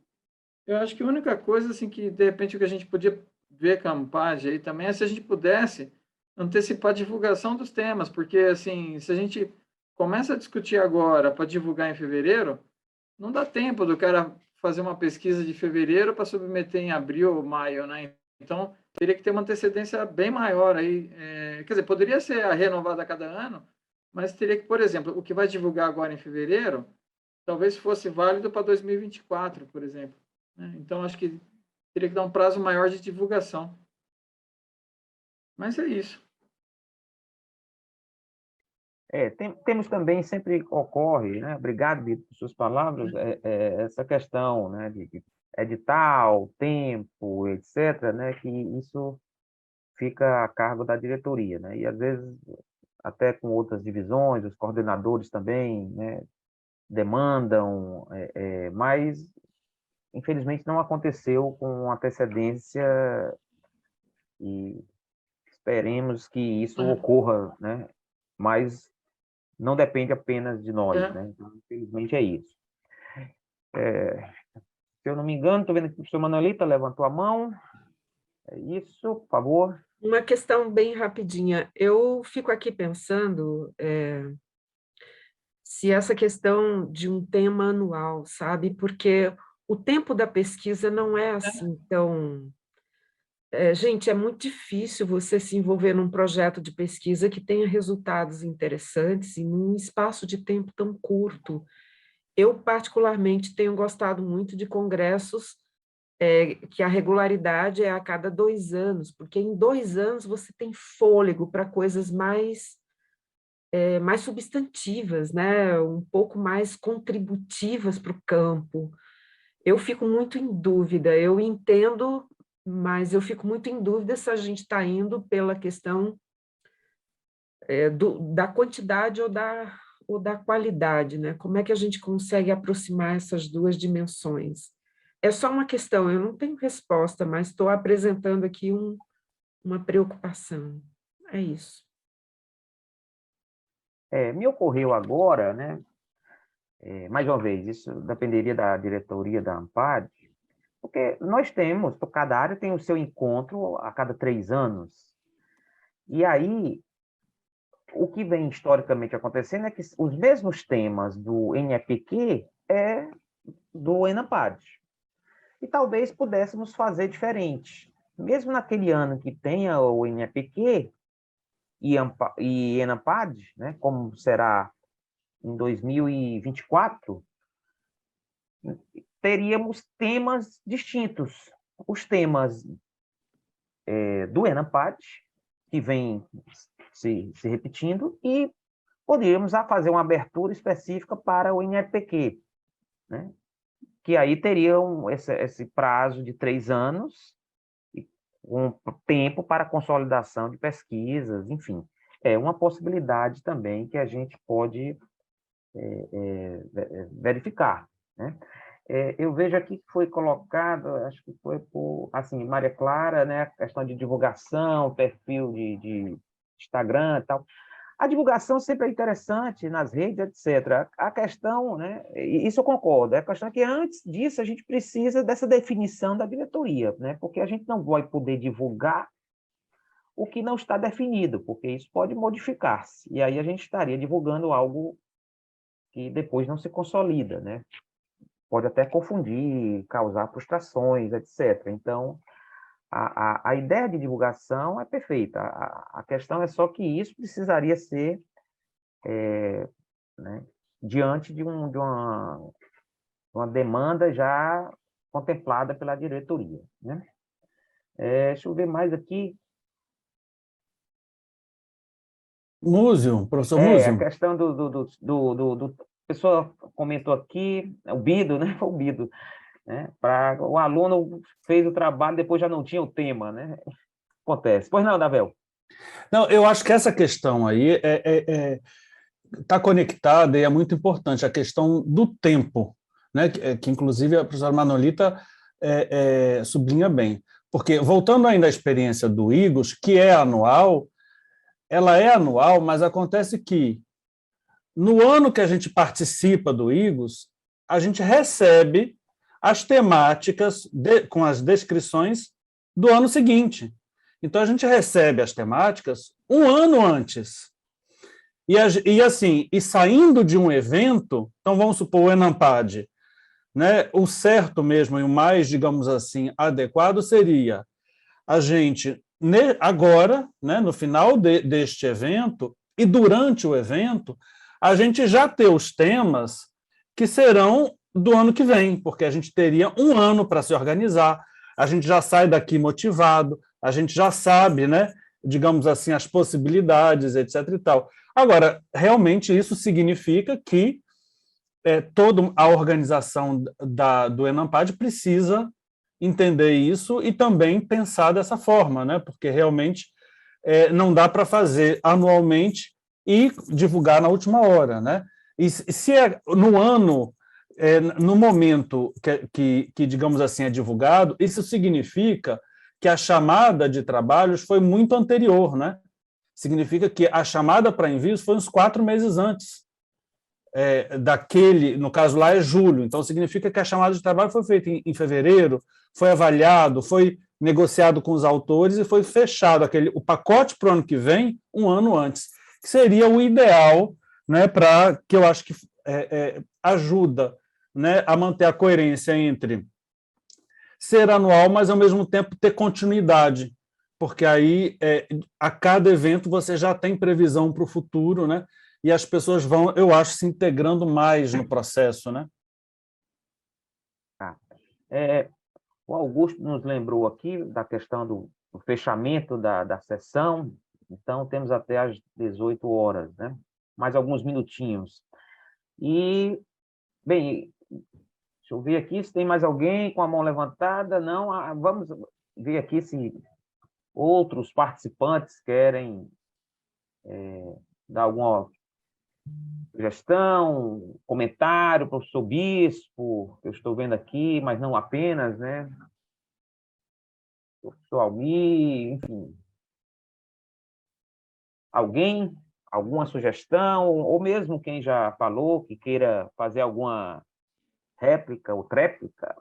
eu acho que a única coisa assim, que, de repente, o que a gente podia ver com a Ampad aí também é se a gente pudesse antecipar a divulgação dos temas, porque, assim, se a gente começa a discutir agora para divulgar em fevereiro, não dá tempo do cara fazer uma pesquisa de fevereiro para submeter em abril ou maio, né? Então, teria que ter uma antecedência bem maior aí. Quer dizer, poderia ser renovada a cada ano, mas teria que, por exemplo, o que vai divulgar agora em fevereiro, talvez fosse válido para 2024, por exemplo, né? Então, acho que teria que dar um prazo maior de divulgação. Mas é isso. Temos também, sempre ocorre, né? Obrigado, Vitor, por suas palavras, essa questão, né, de edital, tempo, etc., né, que isso fica a cargo da diretoria, né? E, às vezes, até com outras divisões, os coordenadores também, né, demandam, mas, infelizmente, não aconteceu com antecedência e esperemos que isso ocorra, né? Mas não depende apenas de nós, né? Então, infelizmente, é isso. Se eu não me engano, estou vendo que o professor Manuelita levantou a mão. É isso, por favor. Uma questão bem rapidinha. Eu fico aqui pensando se essa questão de um tema anual, sabe? Porque o tempo da pesquisa não é assim tão... gente, é muito difícil você se envolver num projeto de pesquisa que tenha resultados interessantes em um espaço de tempo tão curto. Eu, particularmente, tenho gostado muito de congressos que a regularidade é a cada 2 anos, porque em 2 anos você tem fôlego para coisas mais substantivas, né? Um pouco mais contributivas para o campo. Eu fico muito em dúvida, eu entendo, mas eu fico muito em dúvida se a gente está indo pela questão da quantidade ou da qualidade, né? Como é que a gente consegue aproximar essas duas dimensões? É só uma questão, eu não tenho resposta, mas estou apresentando aqui uma preocupação. É isso. Me ocorreu agora, né? Mais uma vez, isso dependeria da diretoria da Ampad, porque nós temos, cada área tem o seu encontro a cada 3 anos. E aí, o que vem historicamente acontecendo é que os mesmos temas do NEPQ do ENAPAD. E talvez pudéssemos fazer diferente. Mesmo naquele ano que tenha o NEPQ e ENAPAD, né, como será em 2024, teríamos temas distintos. Os temas do ENAPAD, que vem se repetindo, e poderíamos fazer uma abertura específica para o NEPQ, né? Que aí teriam esse prazo de 3 anos, um tempo para consolidação de pesquisas, enfim. É uma possibilidade também que a gente pode verificar, né? Eu vejo aqui que foi colocado, acho que foi por, assim, Maria Clara, né, a questão de divulgação, perfil de Instagram e tal. A divulgação sempre é interessante nas redes, etc. A questão, né, isso eu concordo, a questão é que antes disso a gente precisa dessa definição da diretoria, né, porque a gente não vai poder divulgar o que não está definido, porque isso pode modificar-se, e aí a gente estaria divulgando algo que depois não se consolida, né? Pode até confundir, causar frustrações, etc. Então, a ideia de divulgação é perfeita. A questão é só que isso precisaria ser né, diante de uma demanda já contemplada pela diretoria, né? Deixa eu ver mais aqui. Múzio, professor Múzio. A questão do pessoa comentou aqui, o Bido, né? Foi o Bido. Né? O aluno fez o trabalho, depois já não tinha o tema, né? Acontece. Pois não, Davel? Não, eu acho que essa questão aí está conectada e é muito importante, a questão do tempo, né? Que inclusive a professora Manolita sublinha bem. Porque, voltando ainda à experiência do IGOS, que é anual, ela é anual, mas acontece que, no ano que a gente participa do IGOS, a gente recebe as temáticas com as descrições do ano seguinte. Então, a gente recebe as temáticas um ano antes. E saindo de um evento, então vamos supor o ENAMPAD, né? O certo mesmo e o mais, digamos assim, adequado seria a gente, agora, né, no final deste evento e durante o evento, a gente já ter os temas que serão do ano que vem, porque a gente teria um ano para se organizar, a gente já sai daqui motivado, a gente já sabe, né, digamos assim, as possibilidades, etc. e tal. Agora, realmente isso significa que toda a organização do ENAMPAD precisa entender isso e também pensar dessa forma, né? Porque realmente não dá para fazer anualmente e divulgar na última hora, né? E se no ano, no momento que, digamos assim, é divulgado, isso significa que a chamada de trabalhos foi muito anterior, né? Significa que a chamada para envios foi uns 4 meses antes daquele, no caso lá é julho, então significa que a chamada de trabalho foi feita em fevereiro, foi avaliado, foi negociado com os autores e foi fechado o pacote para o ano que vem um ano antes, que seria o ideal, né, que eu acho que ajuda, né, a manter a coerência entre ser anual, mas ao mesmo tempo ter continuidade, porque aí a cada evento você já tem previsão para o futuro, né? E as pessoas vão, eu acho, se integrando mais no processo, né? O Augusto nos lembrou aqui da questão do fechamento da sessão, então temos até às 18 horas, né? Mais alguns minutinhos. E, bem, deixa eu ver aqui se tem mais alguém com a mão levantada. Não, vamos ver aqui se outros participantes querem dar alguma sugestão, comentário, professor Bispo, eu estou vendo aqui, mas não apenas, né? Professor Almir, enfim. Alguém? Alguma sugestão? Ou mesmo quem já falou, que queira fazer alguma réplica ou tréplica?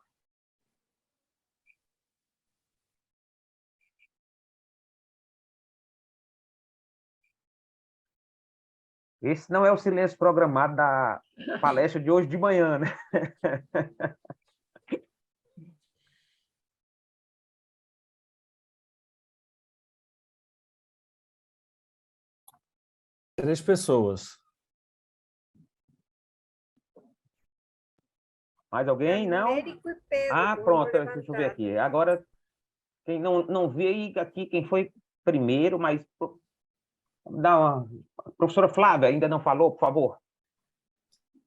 Esse não é o silêncio programado da palestra de hoje de manhã, né? Três pessoas. Mais alguém? Não? Pronto, deixa eu ver aqui. Agora, quem não vê aqui quem foi primeiro, mas professora Flávia, ainda não falou, por favor.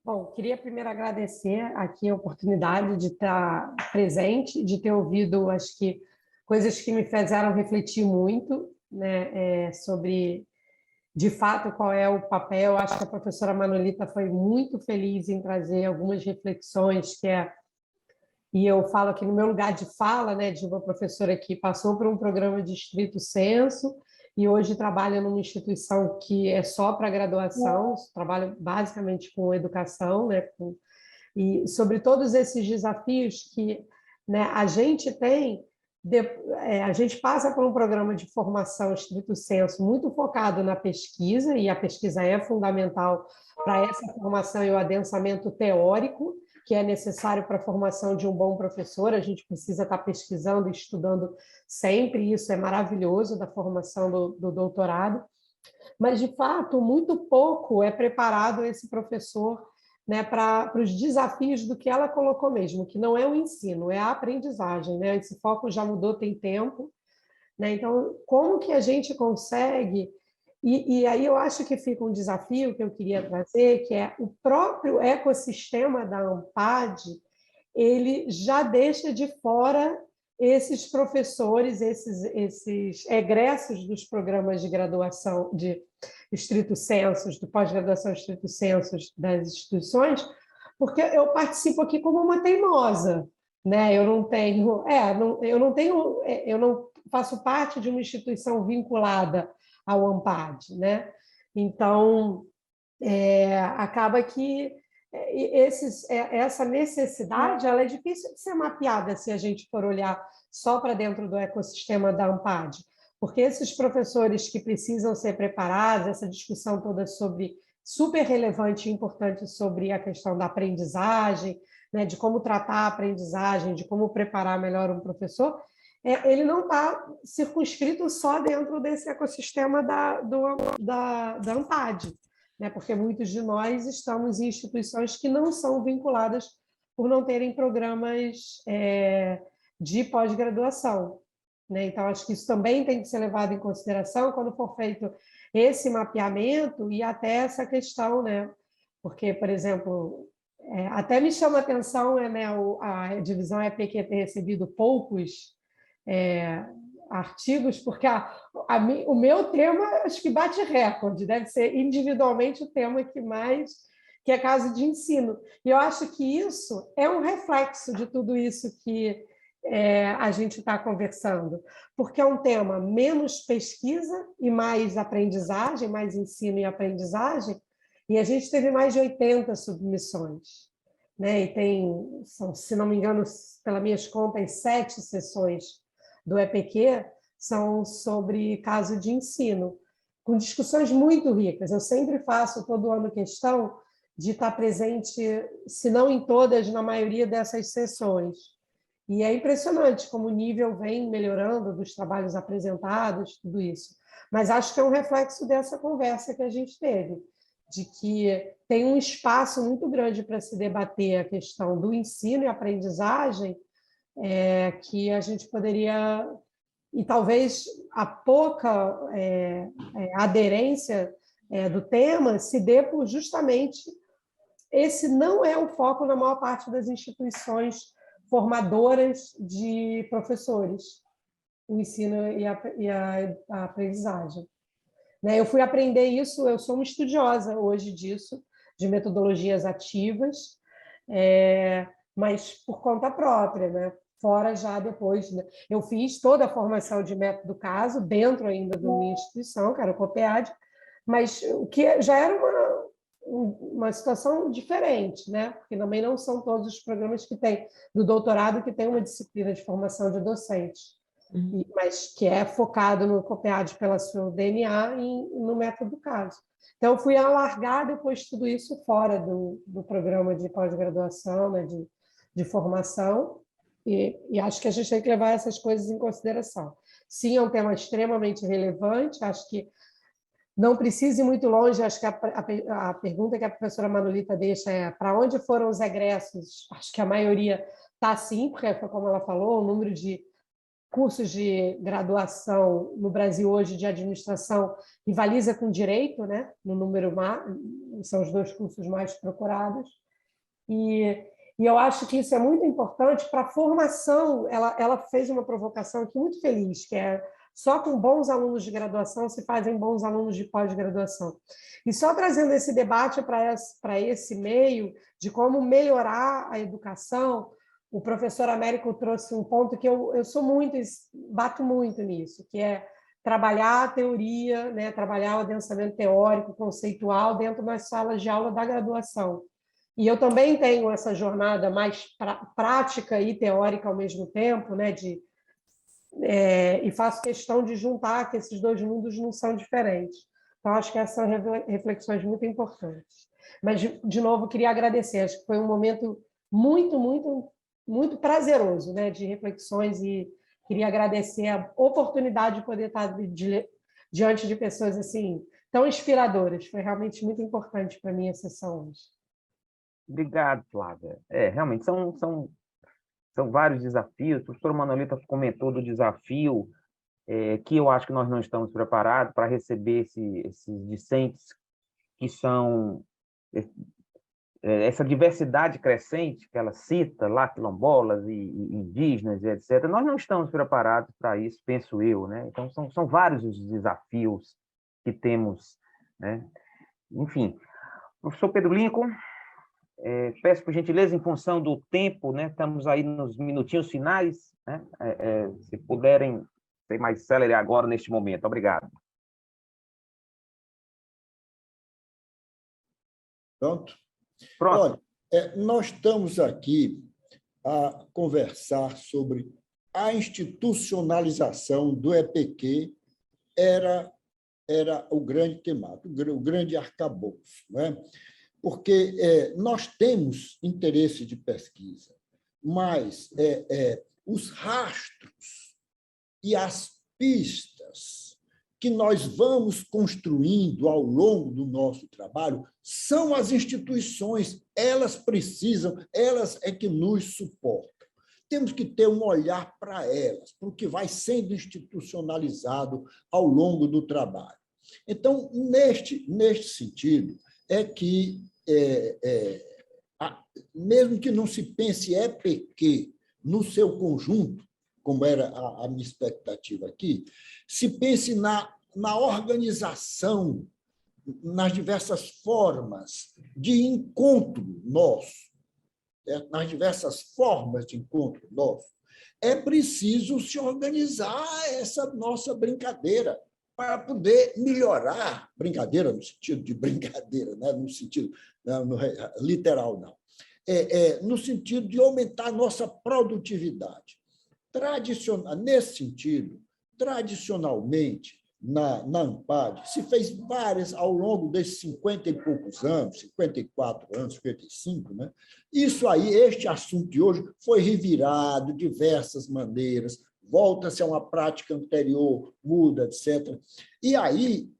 Bom, queria primeiro agradecer aqui a oportunidade de estar presente, de ter ouvido, acho que, coisas que me fizeram refletir muito, né, sobre, de fato, qual é o papel. Acho que a professora Manolita foi muito feliz em trazer algumas reflexões, e eu falo aqui no meu lugar de fala, né, de uma professora que passou por um programa de estrito senso, e hoje trabalha numa instituição que é só para graduação, trabalha basicamente com educação, né, e sobre todos esses desafios que, né, a gente tem, a gente passa por um programa de formação estrito senso muito focado na pesquisa, e a pesquisa é fundamental para essa formação e o adensamento teórico, que é necessário para a formação de um bom professor. A gente precisa estar pesquisando e estudando sempre, isso é maravilhoso da formação do doutorado, mas, de fato, muito pouco é preparado esse professor, né, para os desafios do que ela colocou mesmo, que não é o ensino, é a aprendizagem, né? Esse foco já mudou tem tempo, né? Então, como que a gente consegue... E aí eu acho que fica um desafio que eu queria trazer, que é o próprio ecossistema da ANPAD, ele já deixa de fora esses professores, esses egressos dos programas de graduação de estrito sensus, do pós-graduação estrito sensus das instituições, porque eu participo aqui como uma teimosa, né? Eu não faço parte de uma instituição vinculada ao ANPAD, né? Então, acaba que essa necessidade ela é difícil de ser mapeada se a gente for olhar só para dentro do ecossistema da ANPAD, porque esses professores que precisam ser preparados, essa discussão toda super relevante e importante sobre a questão da aprendizagem, né, de como tratar a aprendizagem, de como preparar melhor um professor, ele não está circunscrito só dentro desse ecossistema da ANPAD, né, porque muitos de nós estamos em instituições que não são vinculadas por não terem programas de pós-graduação, né? Então, acho que isso também tem que ser levado em consideração quando for feito esse mapeamento e até essa questão, né? Porque, por exemplo, até me chama a atenção né, a divisão EPQ ter recebido poucos artigos, porque o meu tema acho que bate recorde, deve ser individualmente o tema que é caso de ensino. E eu acho que isso é um reflexo de tudo isso que a gente está conversando, porque é um tema menos pesquisa e mais aprendizagem, mais ensino e aprendizagem, e a gente teve mais de 80 submissões, né? E se não me engano, pelas minhas contas, 7 sessões do EPQ são sobre caso de ensino, com discussões muito ricas. Eu sempre faço, todo ano, questão de estar presente, se não em todas, na maioria dessas sessões. E é impressionante como o nível vem melhorando dos trabalhos apresentados, tudo isso. Mas acho que é um reflexo dessa conversa que a gente teve, de que tem um espaço muito grande para se debater a questão do ensino e aprendizagem, que a gente poderia... E talvez a pouca aderência do tema se dê por justamente esse não é o foco na maior parte das instituições formadoras de professores, o ensino e a aprendizagem. Né? Eu fui aprender isso, eu sou uma estudiosa hoje disso, de metodologias ativas, mas por conta própria, né? Fora já depois. Né? Eu fiz toda a formação de método caso, dentro ainda da minha instituição, que era o COPEAD, mas o que já era uma situação diferente, né? Porque também não são todos os programas que tem do doutorado que tem uma disciplina de formação de docentes, mas que é focado no COPEAD pela sua DNA e no método caso. Então, eu fui alargar depois de tudo isso fora do programa de pós-graduação, né? de formação, e acho que a gente tem que levar essas coisas em consideração. Sim, é um tema extremamente relevante, acho que não precisa ir muito longe, acho que a pergunta que a professora Manolita deixa é para onde foram os egressos? Acho que a maioria está sim, porque, como ela falou, o número de cursos de graduação no Brasil hoje de administração rivaliza com direito, né? No número são os 2 cursos mais procurados. E eu acho que isso é muito importante para a formação. Ela fez uma provocação aqui muito feliz, que é só com bons alunos de graduação se fazem bons alunos de pós-graduação. E só trazendo esse debate para esse meio de como melhorar a educação, o professor Américo trouxe um ponto que eu bato muito nisso, que é trabalhar a teoria, né, trabalhar o adensamento teórico, conceitual dentro das salas de aula da graduação. E eu também tenho essa jornada mais prática e teórica ao mesmo tempo, né, e faço questão de juntar que esses 2 mundos não são diferentes. Então, acho que essas são reflexões muito importantes. Mas, de novo, queria agradecer. Acho que foi um momento muito, muito, muito prazeroso, né, de reflexões, e queria agradecer a oportunidade de poder estar diante de pessoas assim tão inspiradoras. Foi realmente muito importante para mim a sessão hoje. Obrigado, Flávia. Realmente são vários desafios. A professora Manolita comentou do desafio que eu acho que nós não estamos preparados para receber esses discentes que são essa diversidade crescente que ela cita, lá quilombolas e indígenas, e etc. Nós não estamos preparados para isso, penso eu, né? Então, são vários os desafios que temos, né? Enfim, professor Pedro Lincoln, Peço, por gentileza, em função do tempo, né? Estamos aí nos minutinhos finais, né? Se puderem ser mais célere agora, neste momento. Obrigado. Pronto? Pronto. Olha, nós estamos aqui a conversar sobre a institucionalização do EPQ, era o grande temático, o grande arcabouço, não é? Porque nós temos interesse de pesquisa, mas os rastros e as pistas que nós vamos construindo ao longo do nosso trabalho são as instituições, elas precisam, elas é que nos suportam. Temos que ter um olhar para elas, para o que vai sendo institucionalizado ao longo do trabalho. Então, neste sentido, é que mesmo que não se pense EPQ no seu conjunto, como era a minha expectativa aqui, se pense na organização, nas diversas formas de encontro nosso, nas diversas formas de encontro nosso, é preciso se organizar essa nossa brincadeira, para poder melhorar, brincadeira no sentido de brincadeira, né? No sentido no literal, não. No sentido de aumentar a nossa produtividade. Nesse sentido, tradicionalmente, na ANPAD, se fez várias, ao longo desses 50 e poucos anos, 54 anos, 55, né? Isso aí, este assunto de hoje, foi revirado de diversas maneiras, volta-se a uma prática anterior, muda, etc. E aí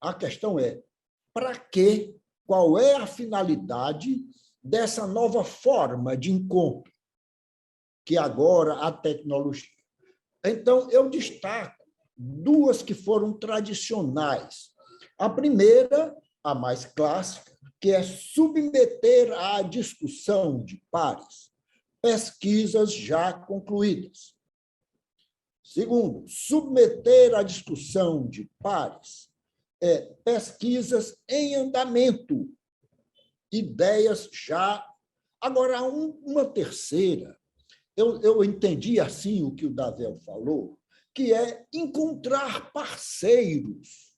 a questão para quê? Qual é a finalidade dessa nova forma de encontro que agora a tecnologia? Então, eu destaco duas que foram tradicionais. A primeira, a mais clássica, que é submeter à discussão de pares pesquisas já concluídas. Segundo, submeter à discussão de pares pesquisas em andamento, ideias já. Agora, uma terceira, eu entendi assim o que o Davel falou, que é encontrar parceiros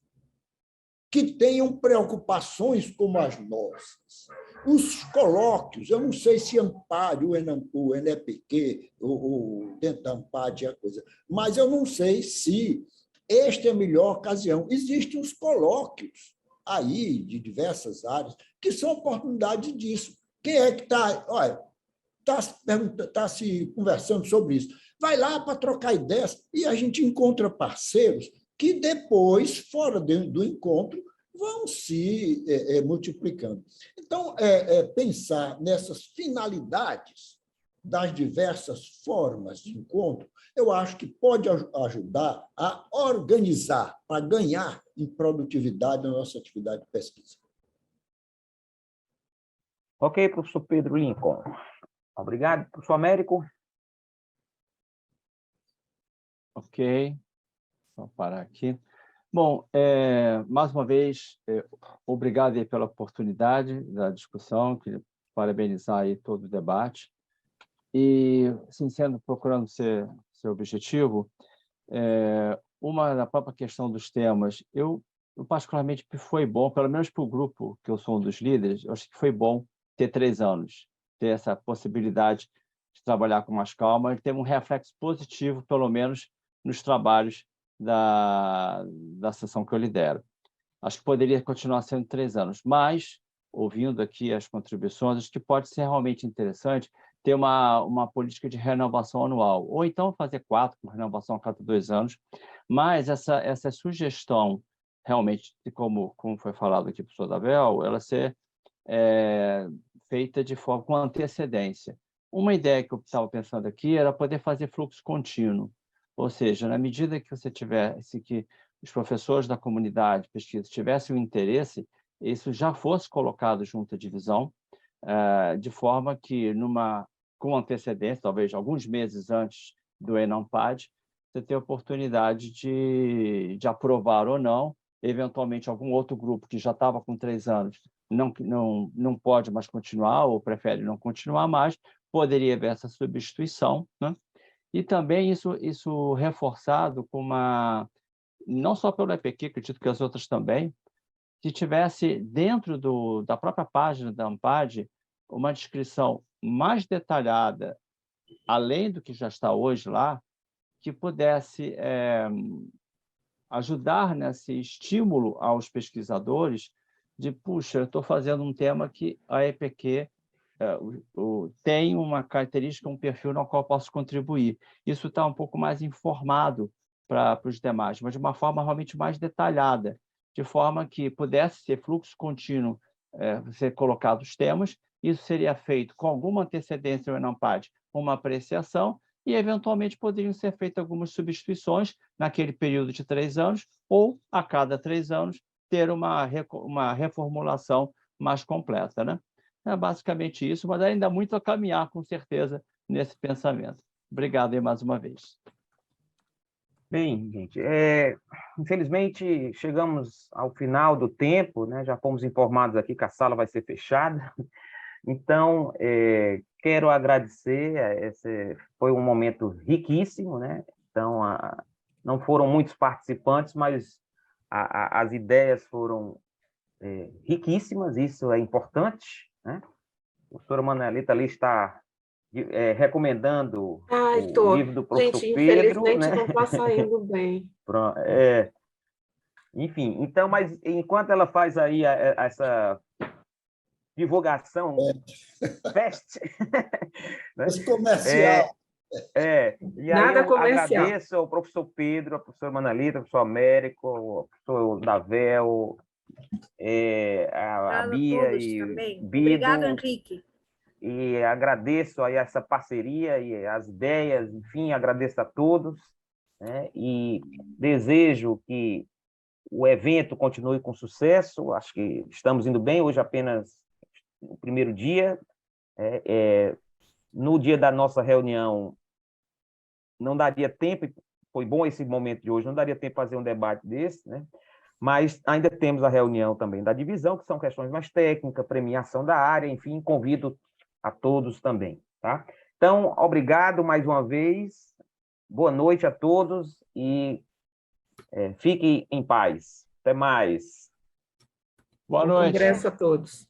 que tenham preocupações como as nossas. Os colóquios, eu não sei se ANPAD, o NEPQ, ou dentro da ANPAD é a coisa, mas eu não sei se esta é a melhor ocasião. Existem os colóquios aí, de diversas áreas, que são oportunidade disso. Quem é que está se conversando sobre isso? Vai lá para trocar ideias e a gente encontra parceiros que depois, fora do encontro, vão se multiplicando. Então, pensar nessas finalidades das diversas formas de encontro, eu acho que pode ajudar a organizar, para ganhar em produtividade na nossa atividade de pesquisa. Ok, professor Pedro Lincoln. Obrigado, professor Américo. Ok, vou parar aqui. Bom, mais uma vez, obrigado aí pela oportunidade da discussão, queria parabenizar aí todo o debate. E, assim, procurando ser objetivo, uma da própria questão dos temas, eu particularmente foi bom, pelo menos para o grupo que eu sou um dos líderes, eu acho que foi bom ter 3 anos, ter essa possibilidade de trabalhar com mais calma e ter um reflexo positivo, pelo menos, nos trabalhos da sessão que eu lidero. Acho que poderia continuar sendo 3 anos, mas, ouvindo aqui as contribuições, acho que pode ser realmente interessante ter uma política de renovação anual, ou então fazer 4, com renovação a cada 2 anos, mas essa sugestão, realmente, como foi falado aqui pelo professor Davel, ela ser feita de forma com antecedência. Uma ideia que eu estava pensando aqui era poder fazer fluxo contínuo, ou seja, na medida que você tivesse que os professores da comunidade de pesquisa tivessem o interesse, isso já fosse colocado junto à divisão, de forma que, com antecedência, talvez alguns meses antes do ENAMPAD, você tem a oportunidade de aprovar ou não, eventualmente algum outro grupo que já estava com 3 anos não pode mais continuar ou prefere não continuar mais, poderia haver essa substituição, né? E também isso reforçado com não só pelo EPQ, acredito que as outras também, se tivesse dentro da própria página da ANPAD uma descrição mais detalhada, além do que já está hoje lá, que pudesse ajudar nesse estímulo aos pesquisadores de, puxa, eu estou fazendo um tema que a EPQ tem uma característica, um perfil no qual eu posso contribuir. Isso está um pouco mais informado para os demais, mas de uma forma realmente mais detalhada, de forma que pudesse ser fluxo contínuo, ser colocados temas, isso seria feito com alguma antecedência no ENAMPAD, uma apreciação, e, eventualmente, poderiam ser feitas algumas substituições naquele período de 3 anos, ou, a cada 3 anos, ter uma reformulação mais completa, né? É basicamente isso, mas ainda há muito a caminhar, com certeza, nesse pensamento. Obrigado aí mais uma vez. Bem, gente, infelizmente chegamos ao final do tempo, né? Já fomos informados aqui que a sala vai ser fechada. Então, quero agradecer, esse foi um momento riquíssimo, né? Então, não foram muitos participantes, mas as ideias foram riquíssimas, isso é importante, né? A professora Manuelita ali está recomendando o livro do professor Gente, Pedro, infelizmente né? não está saindo bem. Enfim, então, mas enquanto ela faz aí essa divulgação, fest, né? Esse comercial. E aí Nada eu comercial. agradeço ao professor Pedro, ao professor Manalita, ao professor Américo, ao professor Davel, a Bia todos e também. Bido. Obrigado, Henrique. E agradeço aí essa parceria e as ideias, enfim, agradeço a todos, né? E desejo que o evento continue com sucesso. Acho que estamos indo bem, hoje apenas o primeiro dia. No dia da nossa reunião, não daria tempo, foi bom esse momento de hoje, não daria tempo de fazer um debate desse, né? Mas ainda temos a reunião também da divisão, que são questões mais técnicas, premiação da área, enfim, convido a todos também, tá? Então, obrigado mais uma vez, boa noite a todos e fiquem em paz. Até mais. Boa Bom noite. congresso a todos.